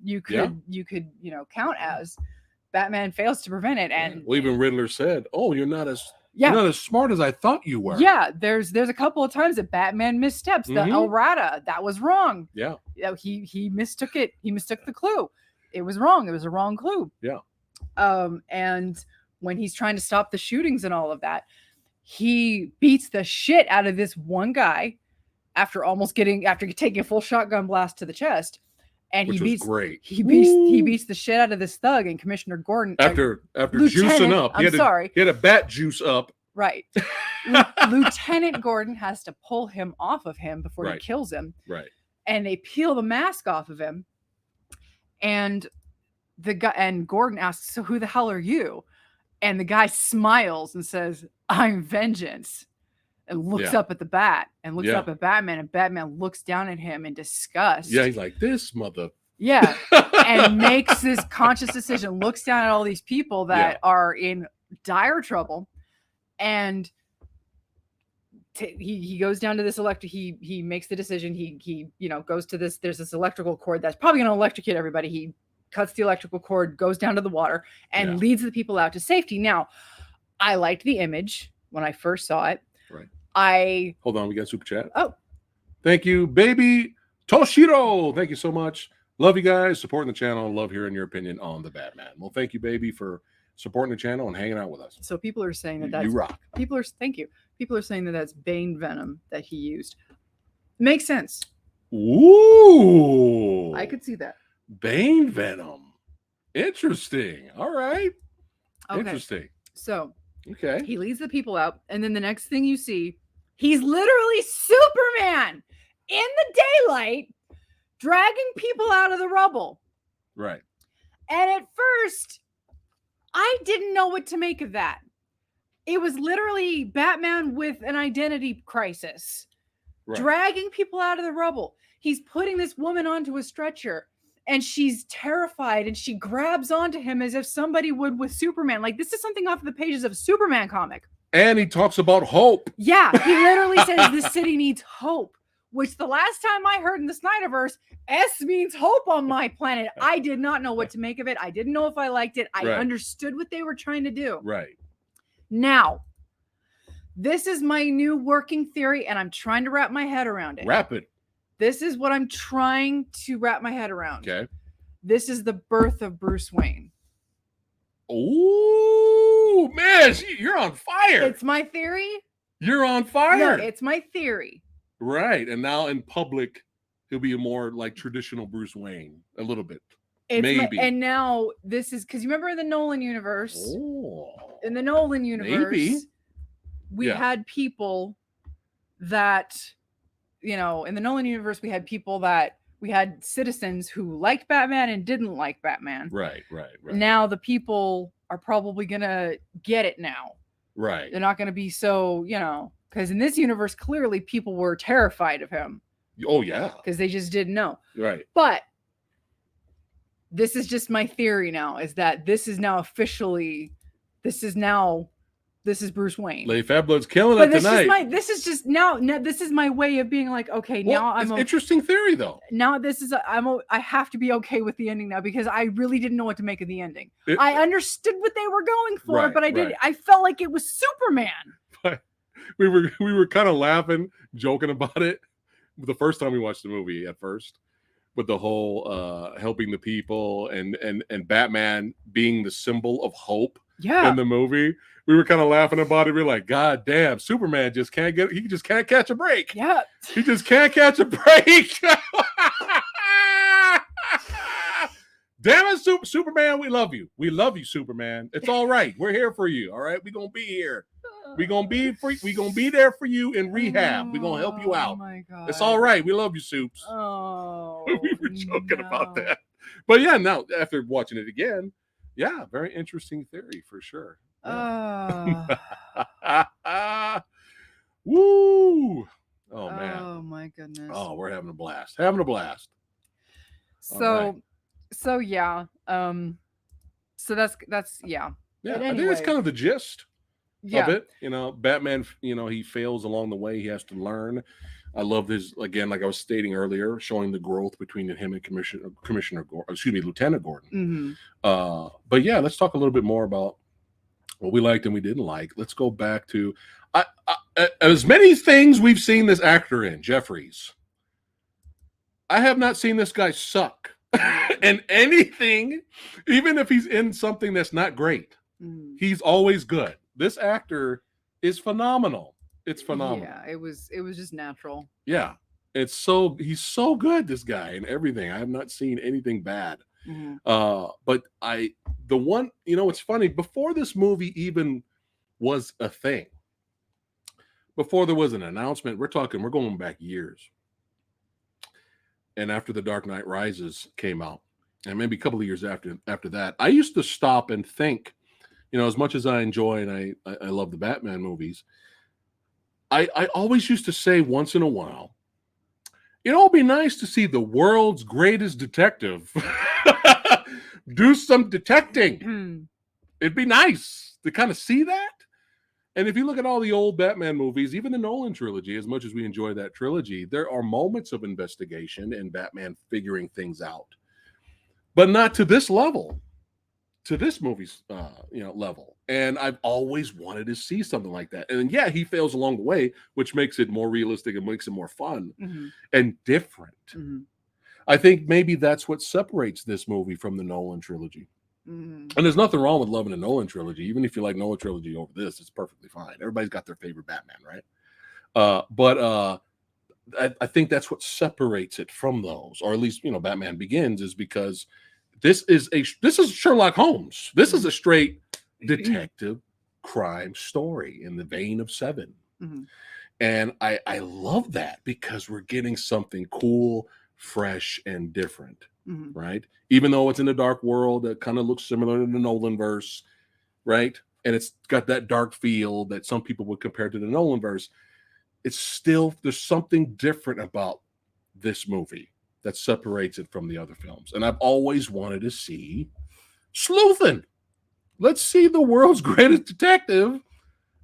count as. Batman fails to prevent it, and even Riddler said, "Oh, you're not as smart as I thought you were." Yeah, there's a couple of times that Batman missteps. The errata, that was wrong. Yeah, he mistook it. He mistook the clue. It was wrong. It was a wrong clue. Yeah. And when he's trying to stop the shootings and all of that, he beats the shit out of this one guy after taking a full shotgun blast to the chest. And Which was great. He beats the shit out of this thug, and Commissioner Gordon, after juicing up, he had a bat juice up. Right. Lieutenant Gordon has to pull him off of him before he kills him. Right. And they peel the mask off of him. And Gordon asks, "So who the hell are you?" And the guy smiles and says, "I'm Vengeance." And looks up at the bat and looks up at Batman, and Batman looks down at him in disgust. Yeah, he's like, "This mother." Yeah. And makes this conscious decision, looks down at all these people that are in dire trouble. And he goes down to this he makes the decision. He goes to there's this electrical cord that's probably going to electrocute everybody. He cuts the electrical cord, goes down to the water, and leads the people out to safety. Now, I liked the image when I first saw it. Right. Hold on, we got super chat. Oh. Thank you, baby Toshiro. Thank you so much. Love you guys, supporting the channel. Love hearing your opinion on the Batman. Well, thank you, baby, for supporting the channel and hanging out with us. So people are saying that you rock. Thank you. People are saying that that's Bane venom that he used. Makes sense. Ooh. I could see that. Bane venom. Interesting. All right. Okay. Interesting. So okay, he leads the people out, and then the next thing you see, he's literally Superman in the daylight, dragging people out of the rubble. Right. And at first, I didn't know what to make of that. It was literally Batman with an identity crisis, dragging people out of the rubble. He's putting this woman onto a stretcher, and she's terrified, and she grabs onto him as if somebody would with Superman. Like, this is something off of the pages of a Superman comic. And he talks about hope. Yeah, he literally says the city needs hope, which the last time I heard in the Snyderverse, S means hope on my planet. I did not know what to make of it. I didn't know if I liked it. I understood what they were trying to do. Right. Now, this is my new working theory, and I'm trying to wrap my head around it. Wrap it. This is what I'm trying to wrap my head around. Okay. This is the birth of Bruce Wayne. Oh, man, you're on fire. It's my theory. You're on fire. No, it's my theory. Right. And now in public, he'll be a more like traditional Bruce Wayne, a little bit. Maybe. And now this is because you remember in the Nolan universe. Oh, in the Nolan universe, maybe. we had people that, in the Nolan universe, we had citizens who liked Batman and didn't like Batman. Right. Now the people are probably gonna get it now. Right. They're not gonna be so, because in this universe, clearly people were terrified of him. Oh yeah. Because they just didn't know. Right. But this is just my theory now, is that this is now officially, this is Bruce Wayne. Lady Phatblood's killing it tonight. This is my way of being like, okay, now I'm interesting theory though. Now I have to be okay with the ending now, because I really didn't know what to make of the ending. I understood what they were going for, but I felt like it was Superman. But we were kind of laughing, joking about it the first time we watched the movie at first. With the whole helping the people and Batman being the symbol of hope in the movie. We were kind of laughing about it. We were like, God damn, Superman just can't catch a break. Yeah. He just can't catch a break. Damn it, Superman, we love you. We love you, Superman. It's all right. We're here for you. All right. We're gonna be here. We're gonna be there for you in rehab. We're gonna help you out. Oh my God. It's all right. We love you, Soups. Oh, we were joking about that. But yeah, now after watching it again, yeah, very interesting theory for sure. Yeah. Woo! Oh man. Oh my goodness. Oh, we're having a blast. So yeah. So that's yeah. Yeah, anyway, I think that's kind of the gist of it. Batman, he fails along the way. He has to learn. I love his, again, like I was stating earlier, showing the growth between him and Lieutenant Gordon. Mm-hmm. But yeah, let's talk a little bit more about what we liked and we didn't like. Let's go back to as many things we've seen this actor in, Jeffries. I have not seen this guy suck in anything, even if he's in something that's not great. Mm-hmm. He's always good. This actor is phenomenal. It's phenomenal. Yeah, it was just natural. Yeah. He's so good, this guy, and everything. I have not seen anything bad. Mm-hmm. But it's funny, before this movie even was a thing, before there was an announcement, we're going back years. And after The Dark Knight Rises came out, and maybe a couple of years after that, I used to stop and think, as much as I enjoy and I love the Batman movies, I always used to say once in a while, it'd be nice to see the world's greatest detective do some detecting. It'd be nice to kind of see that. And if you look at all the old Batman movies, even the Nolan trilogy, as much as we enjoy that trilogy, there are moments of investigation and Batman figuring things out, but not to this level, to this movie's level. And I've always wanted to see something like that. And yeah, he fails along the way, which makes it more realistic and makes it more fun and different. Mm-hmm. I think maybe that's what separates this movie from the Nolan trilogy. Mm-hmm. And there's nothing wrong with loving the Nolan trilogy. Even if you like Nolan trilogy over this, it's perfectly fine. Everybody's got their favorite Batman, right? But I think that's what separates it from those, or at least, Batman Begins, is because this is Sherlock Holmes. This is a straight detective crime story in the vein of Seven. Mm-hmm. And I love that because we're getting something cool, fresh, and different, right? Even though it's in a dark world that kind of looks similar to the Nolanverse, right? And it's got that dark feel that some people would compare to the Nolanverse. It's still, there's something different about this movie that separates it from the other films. And I've always wanted to see sleuthing. Let's see the world's greatest detective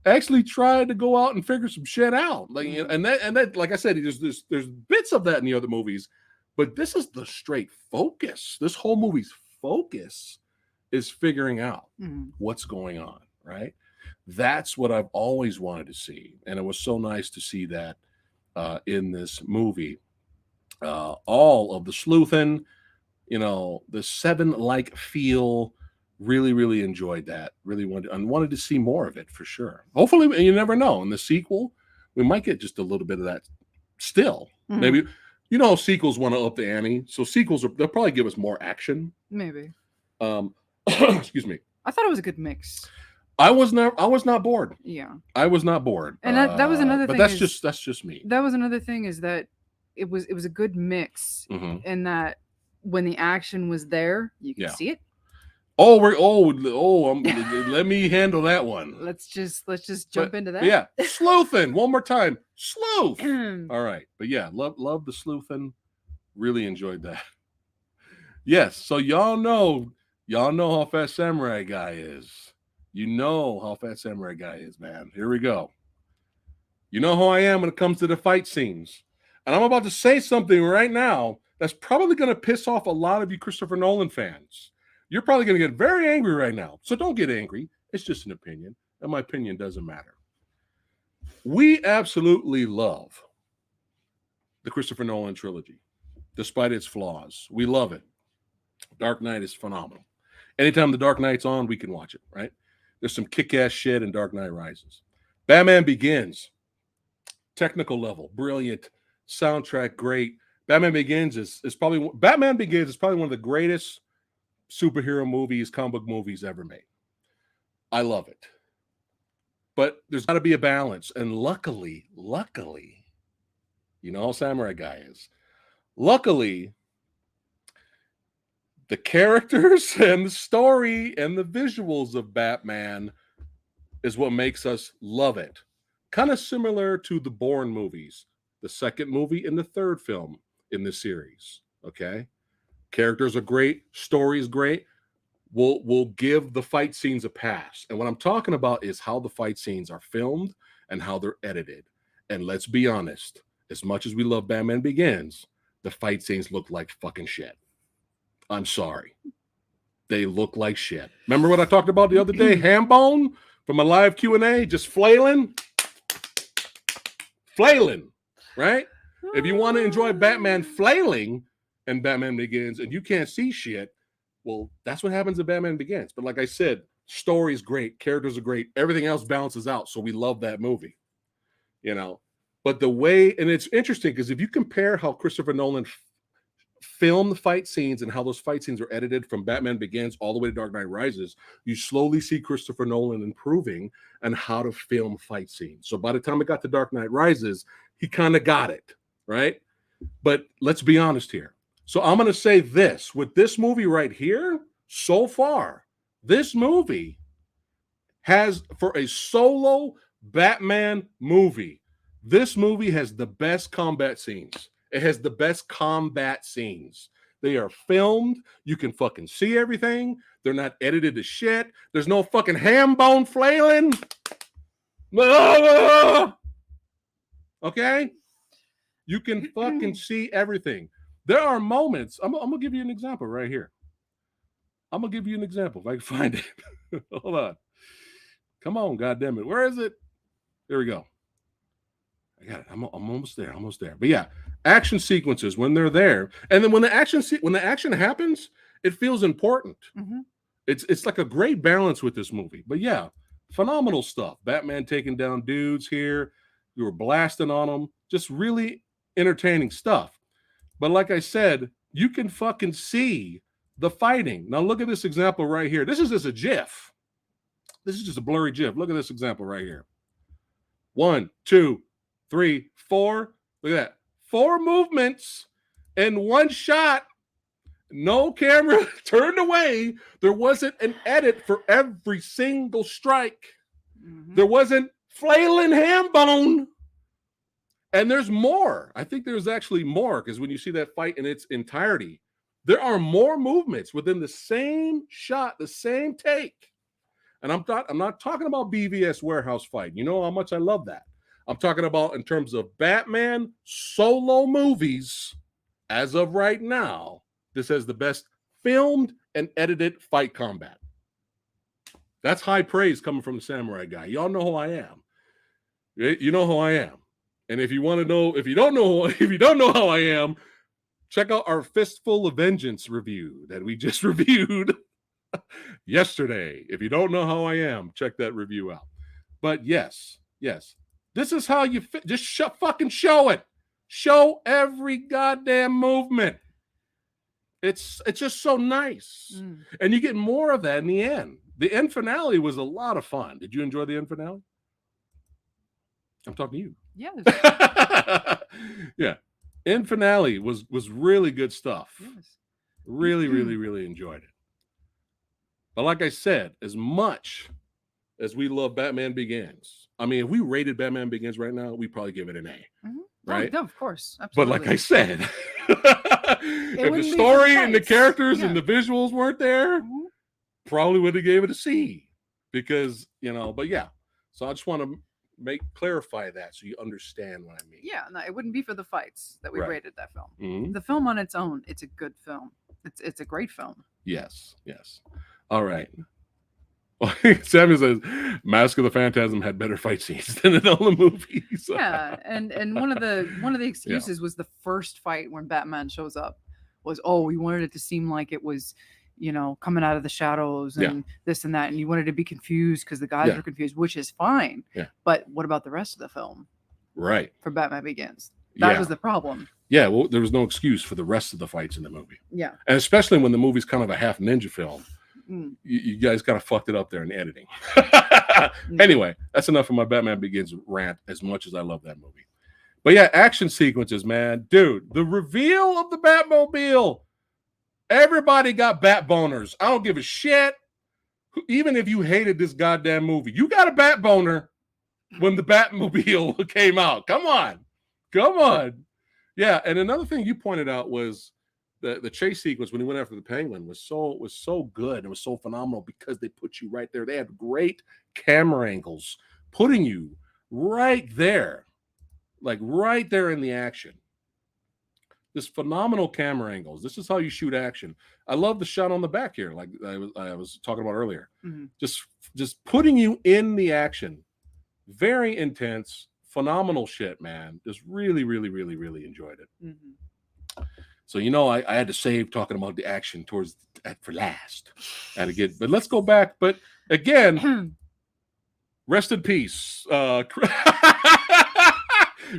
actually try to go out and figure some shit out. Like, and that, like I said, there's bits of that in the other movies, but this is the straight focus. This whole movie's focus is figuring out what's going on, right? That's what I've always wanted to see. And it was so nice to see that in this movie. All of the sleuthing, the Seven-like feel, really, really enjoyed that. Really wanted to see more of it for sure. Hopefully, you never know. In the sequel, we might get just a little bit of that Still, maybe sequels want to up the ante, so they'll probably give us more action. Maybe. Excuse me. I thought it was a good mix. I was not bored. Yeah, I was not bored. And that was another thing. But that's just me. That was another thing, is that it was a good mix, in that when the action was there, you could see it. Let me handle that one. Let's just jump into that. Yeah, sleuthing one more time. Sleuth. All right, but yeah, love the sleuthing. Really enjoyed that. Yes, so y'all know how Fast Samurai Guy is. You know how Fast Samurai Guy is, man. Here we go. You know how I am when it comes to the fight scenes. And I'm about to say something right now that's probably going to piss off a lot of you Christopher Nolan fans. You're probably going to get very angry right now. So don't get angry. It's just an opinion. And my opinion doesn't matter. We absolutely love the Christopher Nolan trilogy, despite its flaws. We love it. Dark Knight is phenomenal. Anytime the Dark Knight's on, we can watch it, right? There's some kick-ass shit in Dark Knight Rises. Batman Begins, technical level, brilliant. Soundtrack, great. Batman Begins is probably one of the greatest superhero movies, comic book movies ever made. I love it. But there's got to be a balance. And luckily, you know how Samurai Guy is. Luckily, the characters and the story and the visuals of Batman is what makes us love it. Kind of similar to the Bourne movies, the second movie and the third film in this series. Okay? Characters are great. Story is great. We'll give the fight scenes a pass. And what I'm talking about is how the fight scenes are filmed and how they're edited. And let's be honest, as much as we love Batman Begins, the fight scenes look like fucking shit. I'm sorry. They look like shit. Remember what I talked about the other day? Hambone from a live Q&A, just flailing, right? If you want to enjoy Batman flailing and Batman Begins and you can't see shit, well, that's what happens in Batman Begins. But like I said, story's great, characters are great, everything else balances out, so we love that movie, you know. But the way, and it's interesting because if you compare how Christopher Nolan filmed the fight scenes and how those fight scenes are edited from Batman Begins all the way to Dark Knight Rises, you slowly see Christopher Nolan improving on how to film fight scenes. So by the time it got to Dark Knight Rises, he kind of got it, right? But let's be honest here. So I'm going to say this, with this movie right here, so far, this movie has, for a solo Batman movie, this movie has the best combat scenes. It has the best combat scenes. They are filmed. You can fucking see everything. They're not edited to shit. There's no fucking ham bone flailing. Okay? You can fucking see everything. There are moments. I'm going to give you an example right here. I'm going to give you an example if I can find it. Hold on. Come on, goddammit. Where is it? There we go. I got it. I'm almost there. But yeah, action sequences when they're there. And then when the action happens, it feels important. Mm-hmm. It's like a great balance with this movie. But yeah, phenomenal stuff. Batman taking down dudes here. We were blasting on them. Just really entertaining stuff. But like I said, you can fucking see the fighting. Now look at this example right here. This is just a GIF. This is just a blurry GIF. Look at this example right here. 1, 2, 3, 4. Look at that. 4 movements in one shot. No camera turned away. There wasn't an edit for every single strike. Mm-hmm. There wasn't flailing ham bone. And there's more. I think there's actually more because when you see that fight in its entirety, there are more movements within the same shot, the same take. And I'm not talking about BVS warehouse fight. You know how much I love that. I'm talking about in terms of Batman solo movies. As of right now, this has the best filmed and edited fight combat. That's high praise coming from the Samurai Guy. Y'all know who I am. You know who I am. And if you want to know, if you don't know how I am, check out our Fistful of Vengeance review that we just reviewed yesterday. If you don't know how I am, check that review out. But yes, this is how you fit. Just fucking show it. Show every goddamn movement. It's just so nice. And you get more of that in the end. The end finale was a lot of fun. Did you enjoy the end finale? I'm talking to you. Yeah. Yeah. End finale was really good stuff. Yes. Really, really, really enjoyed it. But like I said, as much as we love Batman Begins, I mean, if we rated Batman Begins right now, we'd probably give it an A. Right? Oh, no, of course. Absolutely. But like I said, if the story and the characters and the visuals weren't there, probably would have gave it a C. Because, but yeah. So I just want to clarify that so you understand what I mean. Yeah, no, it wouldn't be for the fights that we rated that film. The film on its own, it's a good film. It's a great film. Yes. All right. Samuel says Mask of the Phantasm had better fight scenes than in all the movies. Yeah, and one of the excuses was the first fight when Batman shows up was, we wanted it to seem like it was, coming out of the shadows and this and that, and you wanted to be confused because the guys were confused, which is fine. Yeah. But what about the rest of the film? Right. For Batman Begins. That was the problem. Yeah, well, there was no excuse for the rest of the fights in the movie. Yeah. And especially when the movie's kind of a half ninja film. You guys kind of fucked it up there in editing. Anyway, that's enough of my Batman Begins rant, as much as I love that movie. But yeah, action sequences, man. Dude, the reveal of the Batmobile. Everybody got bat boners. I don't give a shit. Even if you hated this goddamn movie, you got a bat boner when the Batmobile came out. Come on. Yeah, and another thing you pointed out was the chase sequence when he went after the Penguin was so good. It was so phenomenal because they put you right there. They had great camera angles, putting you right there, like right there in the action. This phenomenal camera angles. This is how you shoot action. I love the shot on the back here, like I was talking about earlier. Just putting you in the action. Very intense, phenomenal shit, man. Just really, really, really, really enjoyed it. So, I had to save talking about the action for last. I had to get, but let's go back. But again, rest in peace.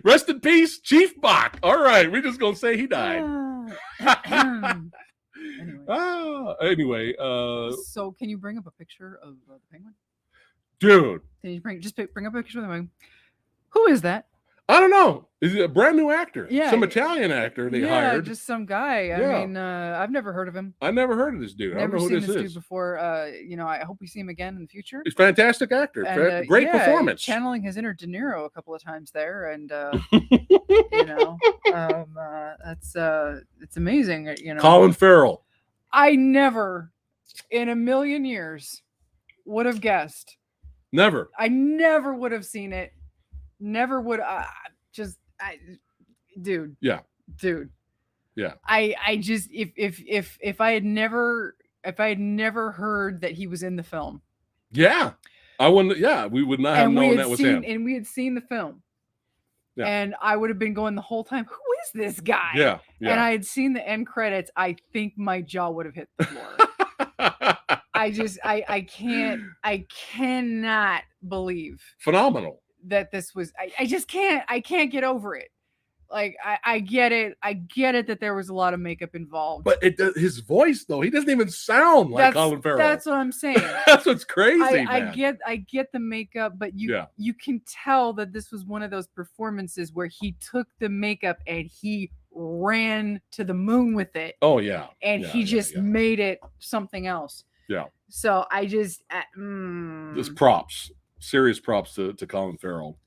Rest in peace, Chief Bach. All right, we're just gonna say he died. Anyway. So, can you bring up a picture of the Penguin? Dude. Can you bring up a picture of the Penguin? Who is that? I don't know. Is it a brand new actor? Yeah. Some Italian actor they hired. Just some guy. I mean, I've never heard of him. I never heard of this dude. I don't know who this is. Dude before. I hope we see him again in the future. He's a fantastic actor. And, great performance. Channeling his inner De Niro a couple of times there. And, it's amazing. Colin Farrell. I never in a million years would have guessed. Never. I never would have seen it. Never would. Dude. Yeah. Dude. Yeah. I just if I had never heard that he was in the film. Yeah. I wouldn't. Yeah, we would not have known that was him. And we had seen the film. Yeah. And I would have been going the whole time, who is this guy? Yeah. And I had seen the end credits. I think my jaw would have hit the floor. I cannot believe. Phenomenal. That this was, I can't get over it. Like, I get it. I get it that there was a lot of makeup involved. But his voice, though, he doesn't even sound like Colin Farrell. That's what I'm saying. That's what's crazy, man. I get the makeup, but you can tell that this was one of those performances where he took the makeup and he ran to the moon with it. Oh, yeah. And he just made it something else. Yeah. So I just... This props. Serious props to Colin Farrell.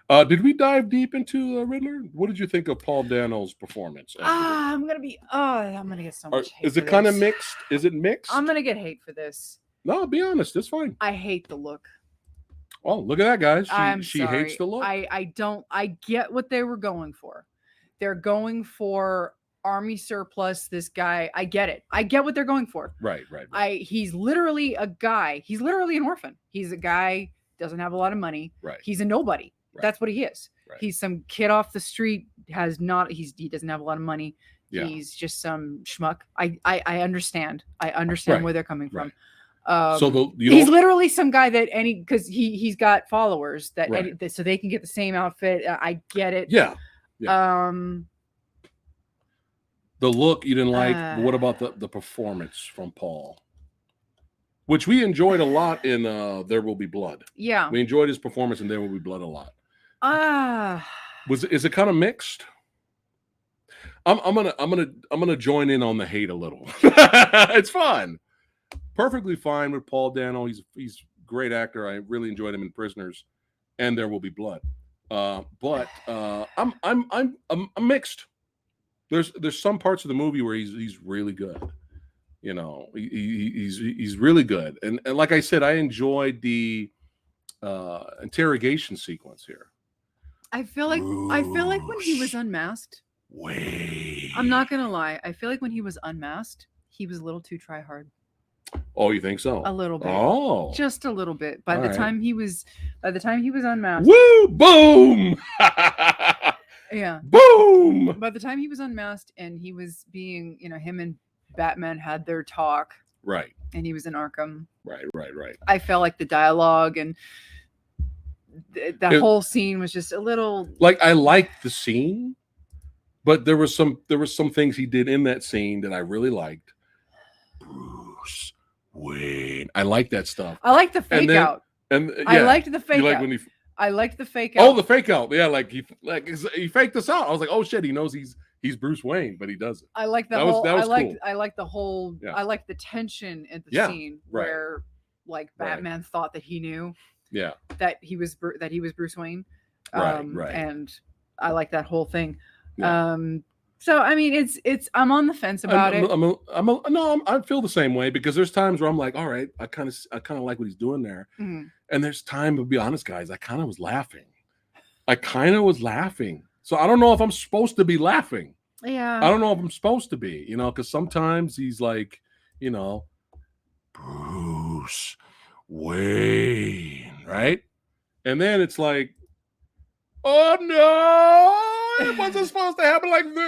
Did we dive deep into Riddler? What did you think of Paul Dano's performance? I'm gonna get so much hate. Is it kind of mixed? Is it mixed? I'm gonna get hate for this. No, be honest. It's fine. I hate the look. Oh, look at that, guys. She hates the look. I get what they were going for. They're going for army surplus. This guy. I get it. I get what they're going for. Right. He's literally a guy. He's literally an orphan. He's a guy. Doesn't have a lot of money. Right. He's a nobody. Right. That's what he is. Right. He's some kid off the street. He doesn't have a lot of money. Yeah. He's just some schmuck. I understand. I understand where they're coming from. So he's literally some guy that because he's got followers that right. so they can get the same outfit. I get it. Yeah. Yeah. The look you didn't like. But what about the performance from Paul? Which we enjoyed a lot in There Will Be Blood. Yeah. We enjoyed his performance in There Will Be Blood a lot. Is it kind of mixed? I'm gonna join in on the hate a little. It's fun. Perfectly fine with Paul Dano. He's a great actor. I really enjoyed him in Prisoners and There Will Be Blood. But I'm mixed. There's some parts of the movie where he's really good. You know, he's really good. And like I said, I enjoyed the interrogation sequence here. I feel like when he was unmasked. Wait. I'm not gonna lie. I feel like when he was unmasked, he was a little too try hard. Oh, you think so? A little bit. Oh, just a little bit. By the time he was unmasked. Woo! Boom! Yeah. Boom! By the time he was unmasked and he was being, him and Batman had their talk. Right. And he was in Arkham. Right. I felt like the dialogue and that whole scene was just a little. Like, I liked the scene, but there was some things he did in that scene that I really liked. Bruce Wayne. I like that stuff. I like the fake out. And I liked the fake out. When I liked the fake out. Oh, the fake out. Yeah, like he faked us out. I was like, oh shit, he knows he's Bruce Wayne, but he doesn't. I like that was cool. Cool. I like the whole. Yeah. I like the tension at the scene where like Batman thought that he knew. Yeah. That he was Bruce Wayne. Right. And I like that whole thing. Yeah. So I mean, it's I'm on the fence about it. I feel the same way because there's times where I'm like, all right, I kind of like what he's doing there, and there's time to be honest, guys. I kind of was laughing. So I don't know if I'm supposed to be laughing. Yeah. I don't know if I'm supposed to be, because sometimes he's like, Bruce Wayne, right? And then it's like, oh no. It wasn't supposed to happen like this.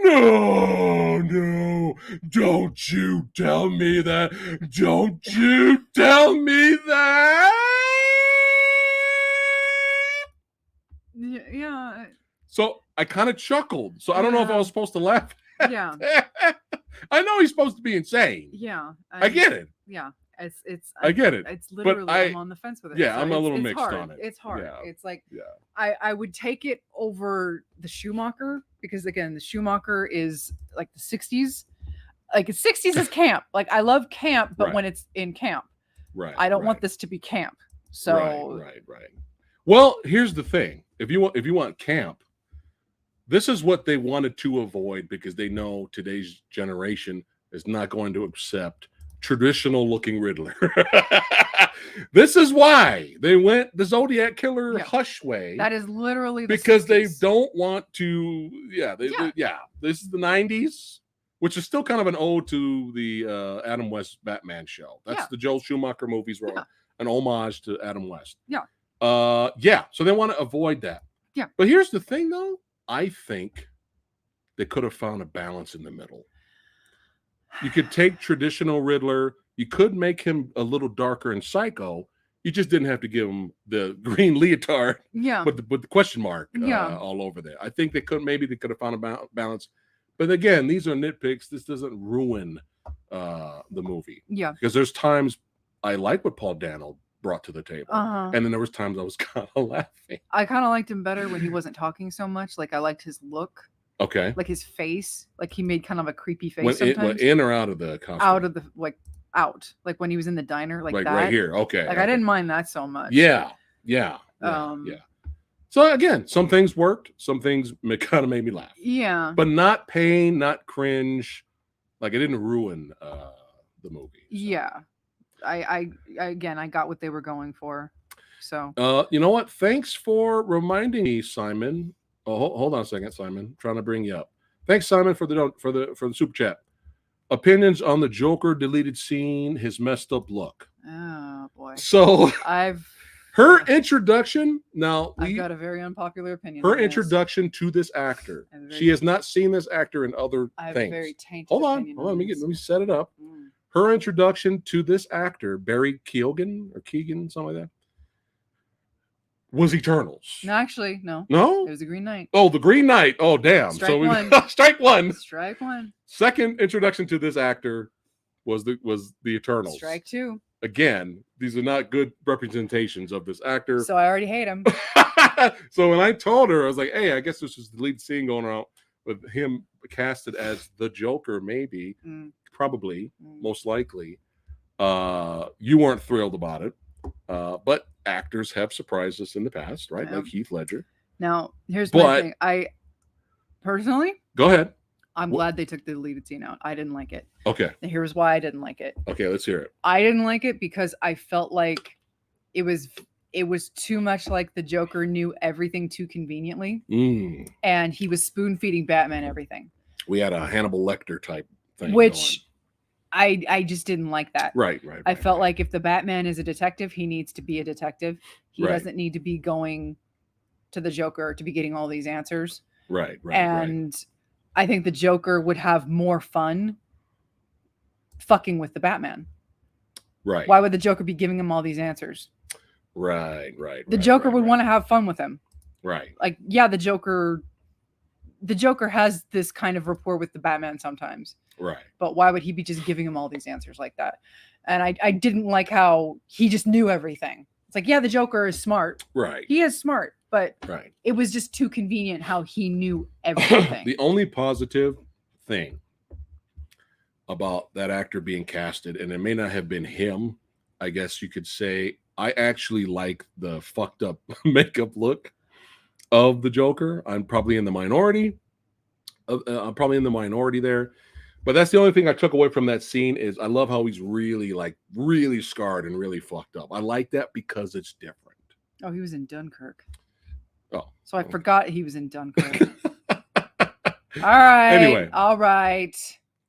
No. Don't you tell me that. Don't you tell me that. Yeah. So I kind of chuckled. So I don't know if I was supposed to laugh. Yeah. I know he's supposed to be insane. Yeah. I get it. Yeah. I get it. It's literally I'm on the fence with it. Yeah, so I'm a little mixed hard. on it. It's hard. Yeah. It's like I would take it over the Schumacher because again, the Schumacher is like the 60s. Like the 60s is camp. Like I love camp, but when it's in camp. Right. I don't want this to be camp. So Right. Well, here's the thing. If you want camp, this is what they wanted to avoid because they know today's generation is not going to accept traditional looking Riddler. This is why they went the Zodiac Killer hush way. That is literally because 60s. They don't want to. This is the 90s, which is still kind of an ode to the Adam West Batman show. That's the Joel Schumacher movies were an homage to Adam West. So they want to avoid that. Yeah. But here's the thing, though. I think they could have found a balance in the middle. You could take traditional Riddler. You could make him a little darker and psycho. You just didn't have to give him the green leotard. Yeah. But the question mark all over there. I think they could have found a balance. But again, these are nitpicks. This doesn't ruin the movie. Yeah. Because there's times I like what Paul Dano brought to the table. And then there was times I was kind of laughing. I kind of liked him better when he wasn't talking so much. Like I liked his look. Okay. Like his face. Like he made kind of a creepy face sometimes. In or out of the costume? Out of the out. Like when he was in the diner, like that. Right here. Okay. Like I didn't mind that so much. Yeah. So again, some things worked. Some things kind of made me laugh. Yeah. But not pain, not cringe. Like it didn't ruin the movie. So. Yeah. I got what they were going for. So you know what? Thanks for reminding me, Simon. Oh, hold on a second, Simon. I'm trying to bring you up. Thanks, Simon, for the super chat. Opinions on the Joker deleted scene, his messed up look. Oh boy. So her introduction. Now I've got a very unpopular opinion. Her introduction to this actor. She has not seen this actor in other things. Very tainted. Hold on. Let me set it up. Her introduction to this actor, Barry Keoghan or Keegan, something like that, was Eternals. No, actually, no. No? It was the Green Knight. Oh, the Green Knight. Oh, damn. Strike one. Strike one. Strike one. Second introduction to this actor was the Eternals. Strike two. Again, these are not good representations of this actor. So I already hate him. So when I told her, I was like, hey, I guess this is the lead scene going around with him casted as the Joker, maybe, probably, most likely. You weren't thrilled about it. But actors have surprised us in the past, right? Yeah. Like Heath Ledger. Now, here's my thing. I personally, go ahead. I'm glad they took the deleted scene out. I didn't like it. Okay. And here's why I didn't like it. Okay, let's hear it. I didn't like it because I felt like it was too much like the Joker knew everything too conveniently. And he was spoon feeding Batman everything. We had a Hannibal Lecter type thing. Which I just didn't like that. Right. I felt like if the Batman is a detective, he needs to be a detective. He doesn't need to be going to the Joker to be getting all these answers. Right. And I think the Joker would have more fun fucking with the Batman. Right. Why would the Joker be giving him all these answers? Right. The Joker would want to have fun with him. Right. Like, yeah, the Joker has this kind of rapport with the Batman sometimes. Right. But why would he be just giving him all these answers like that? And I didn't like how he just knew everything. It's like, yeah, the Joker is smart. Right. He is smart, but it was just too convenient how he knew everything. The only positive thing about that actor being casted, and it may not have been him, I guess you could say, I actually like the fucked up makeup look of the Joker. I'm probably in the minority. I'm probably in the minority there. But that's the only thing I took away from that scene is I love how he's really scarred and really fucked up. I like that because it's different. Oh, he was in Dunkirk. Oh. So I forgot he was in Dunkirk. All right. Anyway. All right.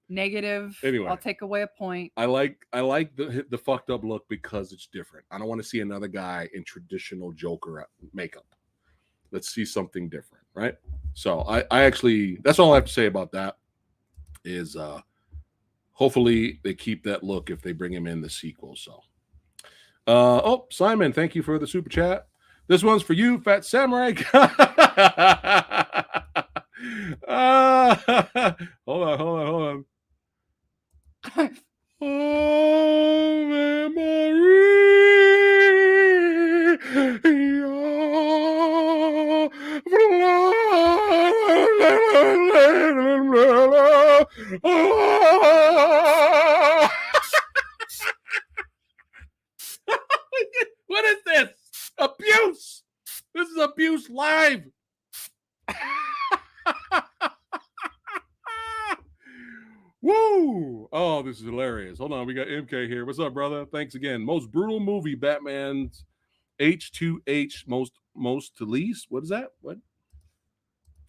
Negative. Anyway. I'll take away a point. I like the fucked up look because it's different. I don't want to see another guy in traditional Joker makeup. Let's see something different, right? So I actually, that's all I have to say about that. Is hopefully they keep that look if they bring him in the sequel. So Simon, thank you for the super chat. This one's for you, Fat Samurai. Hold on. Oh, memory. What is this? Abuse. This is abuse live. Woo! Oh, this is hilarious. Hold on, we got MK here. What's up, brother? Thanks again. Most brutal movie, Batman's H2H, most to least. What is that? What?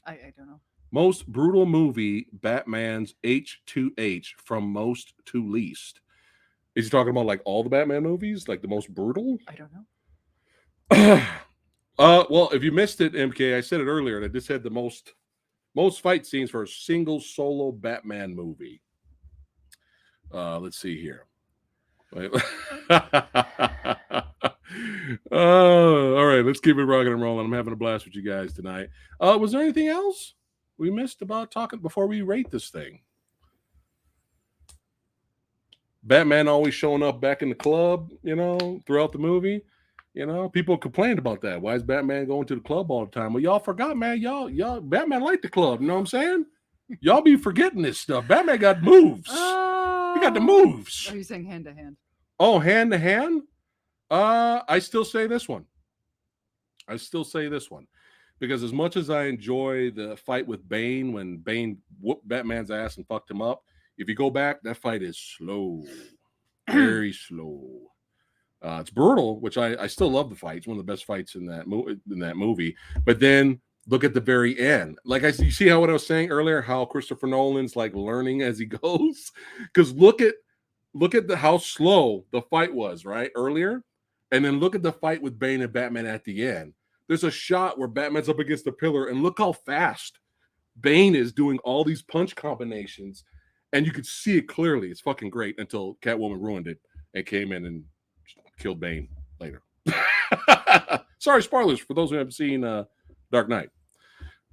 I don't know. Most brutal movie, Batman's H2H, from most to least. Is he talking about like all the Batman movies, like the most brutal? I don't know. Well, if you missed it, MK, I said it earlier that this had the most fight scenes for a single solo Batman movie. Let's see here. All right, let's keep it rocking and rolling. I'm having a blast with you guys tonight. Was there anything else we missed about talking before we rate this thing? Batman always showing up back in the club, throughout the movie. People complained about that. Why is Batman going to the club all the time? Well, y'all forgot, man. Y'all, Batman liked the club. You know what I'm saying? Y'all be forgetting this stuff. Batman got moves. He got the moves. Are you saying hand to hand? Oh, hand to hand? I still say this one. Because as much as I enjoy the fight with Bane, when Bane whooped Batman's ass and fucked him up, if you go back, that fight is slow. Very slow. It's brutal, which I still love the fight. It's one of the best fights in that movie. But then look at the very end. Like you see how what I was saying earlier, how Christopher Nolan's like learning as he goes. Because look at how slow the fight was right earlier, and then look at the fight with Bane and Batman at the end. There's a shot where Batman's up against the pillar, and look how fast Bane is doing all these punch combinations, and you could see it clearly. It's fucking great until Catwoman ruined it and came in and killed Bane later. Sorry, spoilers for those who haven't seen Dark Knight.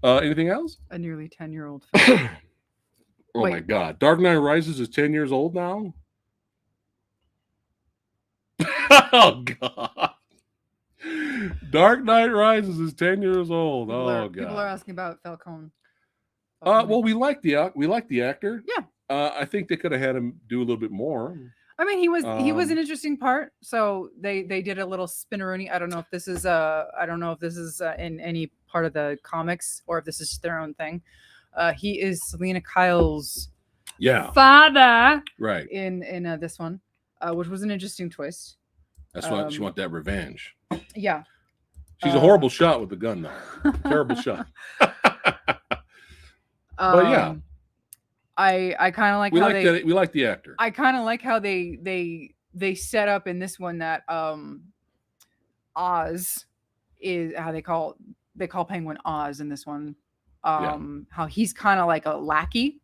Anything else? A nearly 10-year-old film. Oh my God. Dark Knight Rises is 10 years old now? Oh God. Dark Knight Rises is 10 years old. God. People are asking about Falcone. Well, we like the actor. Yeah. I think they could have had him do a little bit more. I mean, he was an interesting part. So they did a little spinneroonie. I don't know if this is in any part of the comics or if this is their own thing. He is Selena Kyle's father, right? In this one, which was an interesting twist. That's why she wants that revenge. Yeah. She's a horrible shot with the gun, though. Terrible shot. But yeah. I kind of like we like the actor. I kind of like how they set up in this one that Oz is how they call Penguin Oz in this one. How he's kind of like a lackey,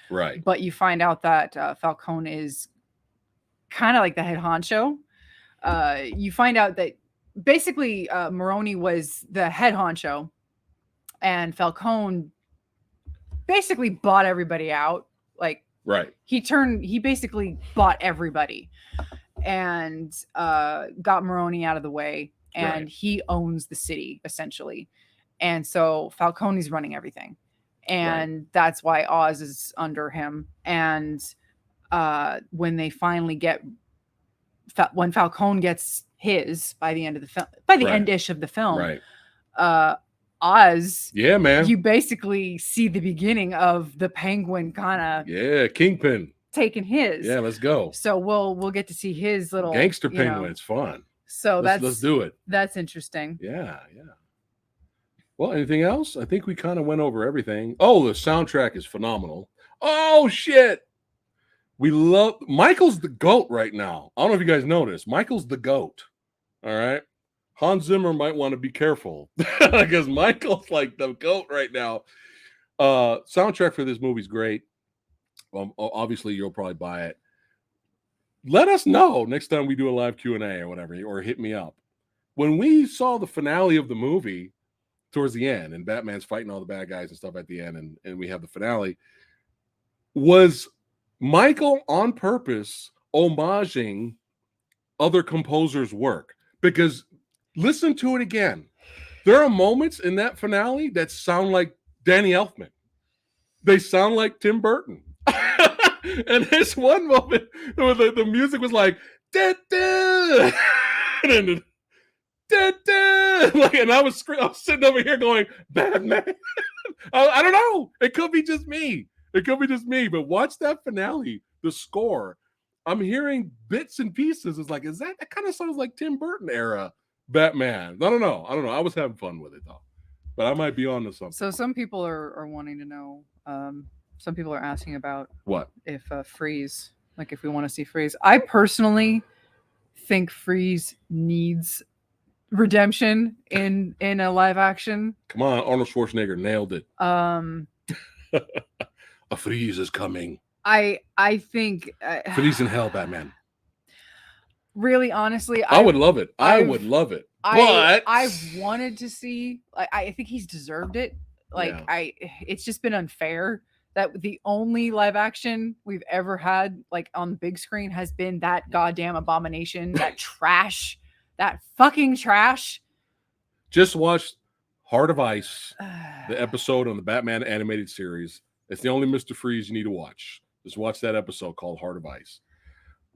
right? But you find out that Falcone is kind of like the head honcho. You find out that basically Maroni was the head honcho, and Falcone basically bought everybody out. Like, right. He basically bought everybody and got Maroni out of the way, and he owns the city essentially. And so Falcone's running everything. And that's why Oz is under him. And when they finally when Falcone gets his by the end of the film, by the end-ish of the film, Oz, yeah, man, you basically see the beginning of the Penguin kind of Kingpin taking his. Yeah, let's go. So we'll get to see his little gangster Penguin. It's fun. So let's do it. That's interesting. Yeah. Well, anything else? I think we kind of went over everything. Oh, the soundtrack is phenomenal. Oh shit. We love Michael's the GOAT right now. I don't know if you guys noticed. Michael's the GOAT. All right. Hans Zimmer might want to be careful because Michael's like the GOAT right now. Soundtrack for this movie is great. Obviously, you'll probably buy it. Let us know next time we do a live Q&A or whatever, or hit me up. When we saw the finale of the movie towards the end, and Batman's fighting all the bad guys and stuff at the end, and we have the finale, was Michael on purpose homaging other composers' work? Because listen to it again. There are moments in that finale that sound like Danny Elfman. They sound like Tim Burton. And there's one moment where the music was like, da, da, and da, da, like, and I was sitting over here going, Batman. I don't know. It could be just me. But watch that finale, the score. I'm hearing bits and pieces. It's like, that kind of sounds like Tim Burton era Batman. I don't know. I was having fun with it though, but I might be on to something. So some people are wanting to know. Some people are asking about what if Freeze, like if we want to see Freeze. I personally think Freeze needs redemption in a live action. Come on, Arnold Schwarzenegger nailed it. A Freeze is coming. I think Freeze in hell, Batman. Really, honestly, I would love it. I would love it. But I've wanted to see. I think he's deserved it. It's just been unfair that the only live action we've ever had, like on the big screen, has been that goddamn Abomination, that trash, that fucking trash. Just watch Heart of Ice, the episode on the Batman animated series. It's the only Mr. Freeze you need to watch. Just watch that episode called Heart of Ice.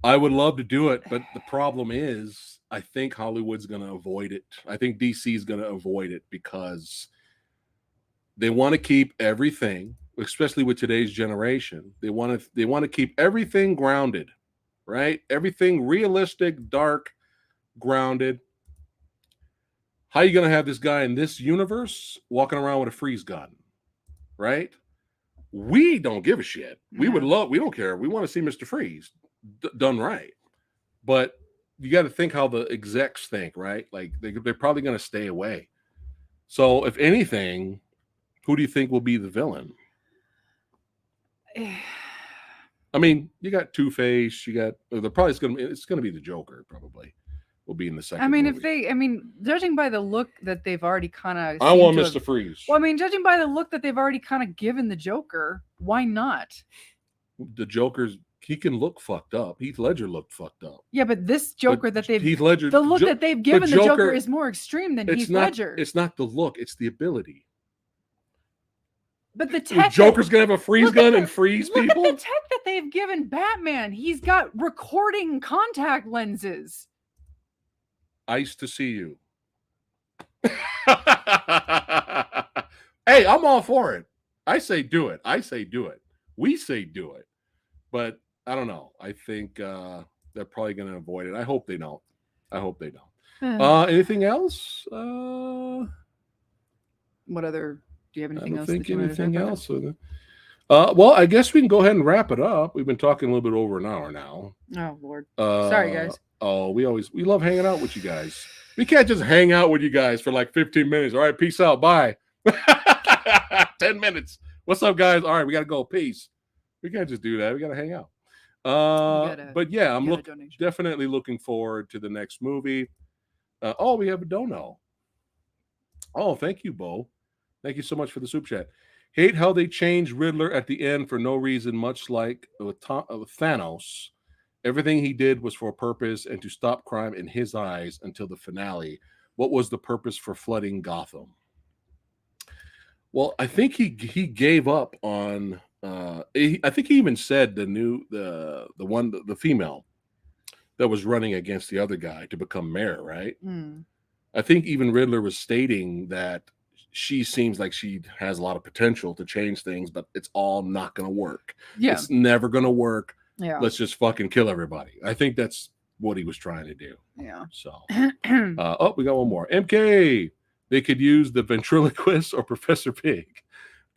I would love to do it, but the problem is I think Hollywood's going to avoid it. I think DC is going to avoid it because they want to keep everything, especially with today's generation. They want to keep everything grounded, right? Everything realistic, dark, grounded. How are you going to have this guy in this universe walking around with a freeze gun, right? We don't give a shit. We don't care. We want to see Mr. Freeze done right. But you got to think how the execs think, right? Like they're probably going to stay away. So if anything, who do you think will be the villain? I mean, you got Two-Face. It's going to be the Joker, probably. will be in the second. I mean, movie. Judging by the look that they've already kind of, I want Mr. Freeze. Well, I mean, judging by the look that they've already kind of given the Joker, why not? The Joker's. He can look fucked up. Heath Ledger looked fucked up. Yeah, but this Joker that they've Heath Ledger, the look that they've given the Joker is more extreme than Heath Ledger. It's not the look; it's the ability. But the tech, Joker's gonna have a freeze gun and freeze people. Look at the tech that they've given Batman. He's got recording contact lenses. Ice to see you. Hey, I'm all for it. I say do it. We say do it. But I don't know. I think they're probably going to avoid it. I hope they don't. Anything else? What other? Do you have anything else? Anything else? Well, I guess we can go ahead and wrap it up. We've been talking a little bit over an hour now. Oh Lord. Sorry, guys. Oh, we love hanging out with you guys. We can't just hang out with you guys for like 15 minutes. All right, peace out. Bye. 10 minutes. What's up, guys? All right, we got to go. Peace. We can't just do that. We got to hang out. But yeah, I'm definitely looking forward to the next movie. We have a dono. Oh, thank you, Bo. Thank you so much for the super chat. Hate how they changed Riddler at the end for no reason, much like with Thanos. Everything he did was for a purpose and to stop crime in his eyes until the finale. What was the purpose for flooding Gotham? Well, I think he gave up on. I think he even said the female that was running against the other guy to become mayor, right? I think even Riddler was stating that she seems like she has a lot of potential to change things, but it's all not going to work. Yeah. It's never going to work. Yeah. Let's just fucking kill everybody. I think that's what he was trying to do. Yeah. So, we got one more. MK. They could use the ventriloquist or Professor Pig.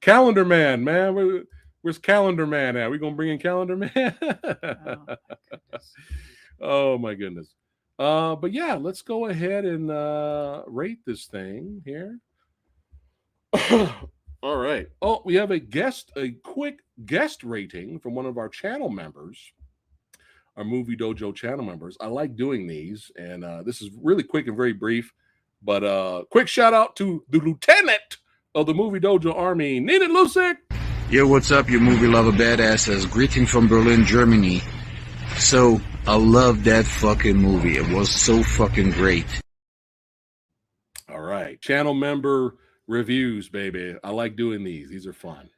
Calendar Man, man. Where's Calendar Man at? We gonna bring in Calendar Man? Oh my goodness. But yeah, let's go ahead and rate this thing here. All right. Oh, we have a quick guest rating from one of our channel members, our Movie Dojo channel members. I like doing these, and this is really quick and very brief. But quick shout out to the lieutenant of the Movie Dojo Army, Nina Lusick. Yo, what's up, you movie lover badasses? Greeting from Berlin, Germany. So, I love that fucking movie. It was so fucking great. All right. Channel member reviews, baby. I like doing these. These are fun.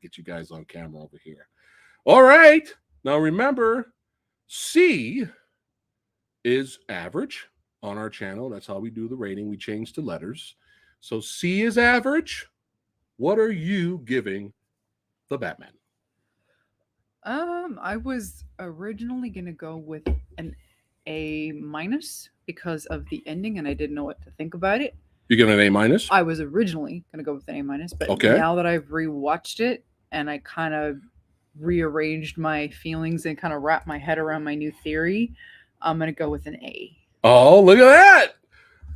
Get you guys on camera over here. All right. Now remember, C is average on our channel. That's how we do the rating. We change to letters. So C is average. What are you giving the Batman? I was originally going to go with an A- because of the ending, and I didn't know what to think about it. You give it an A-? I was originally going to go with an A-, but now that I've rewatched it and I kind of rearranged my feelings and kind of wrapped my head around my new theory, I'm going to go with an A. Oh, look at that.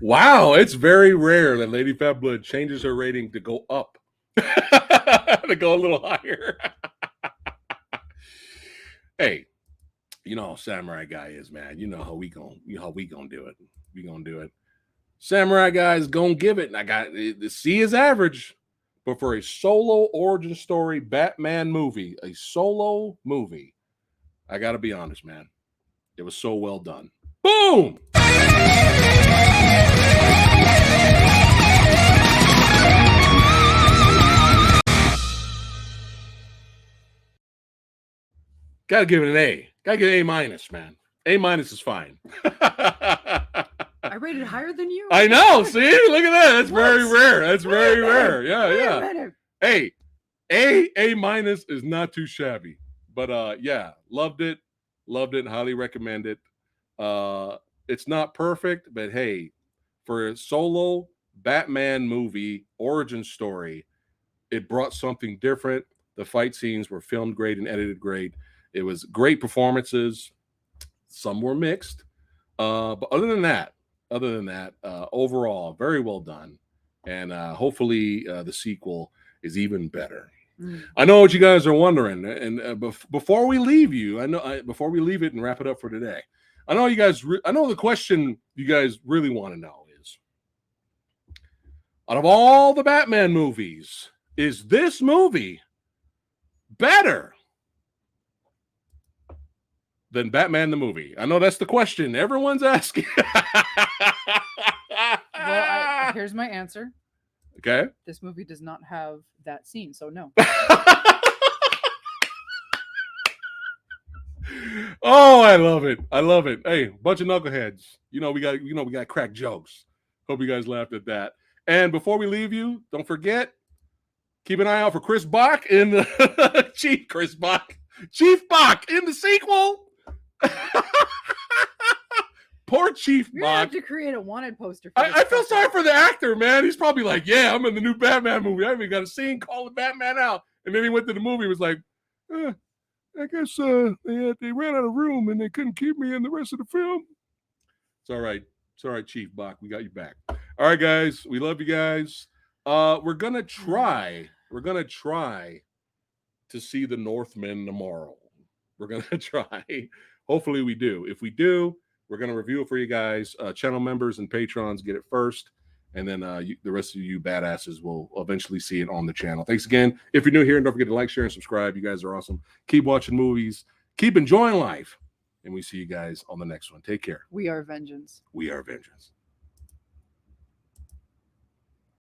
Wow. It's very rare that Lady Fat Blood changes her rating to go up, to go a little higher. Hey, you know how Samurai Guy is, man. You know how we gonna do it. We gonna do it. Samurai Guy is gonna give it. And I got the C is average, but for a solo origin story Batman movie, a solo movie, I gotta be honest, man. It was so well done. Boom! Gotta give it an A. Gotta get an A-, man. A- is fine. I rated higher than you. I know. See, look at that. That's very rare. That's very rare. Yeah. Hey, A- is not too shabby. But yeah, loved it. Highly recommend it. It's not perfect, but hey, for a solo Batman movie origin story, it brought something different. The fight scenes were filmed great and edited great. It was great performances. Some were mixed. But other than that, overall, very well done. And hopefully the sequel is even better. I know what you guys are wondering. And before we leave you, before we leave it and wrap it up for today, I know you guys. I know the question you guys really want to know is: out of all the Batman movies, is this movie better than Batman the movie? I know that's the question everyone's asking. Well, here's my answer. Okay. This movie does not have that scene, so no. Oh, I love it. I love it. Hey, bunch of knuckleheads. We got crack jokes. Hope you guys laughed at that. And before we leave you, don't forget, keep an eye out for Chris Bach in the Chief Bach in the sequel. Poor Chief You're gonna Bach. have to create a wanted poster. For I feel sorry for the actor, man. He's probably like, yeah, I'm in the new Batman movie. I even got a scene calling Batman out. And then he went to the movie and was like, I guess they ran out of room and they couldn't keep me in the rest of the film. It's all right. It's all right, Chief Bach. We got you back. All right, guys. We love you guys. We're gonna try to see the Northman tomorrow. We're gonna try. Hopefully we do. If we do, we're gonna review it for you guys. Channel members and patrons get it first. And then the rest of you badasses will eventually see it on the channel. Thanks again. If you're new here, don't forget to like, share, and subscribe. You guys are awesome. Keep watching movies. Keep enjoying life. And we see you guys on the next one. Take care. We are vengeance. We are vengeance.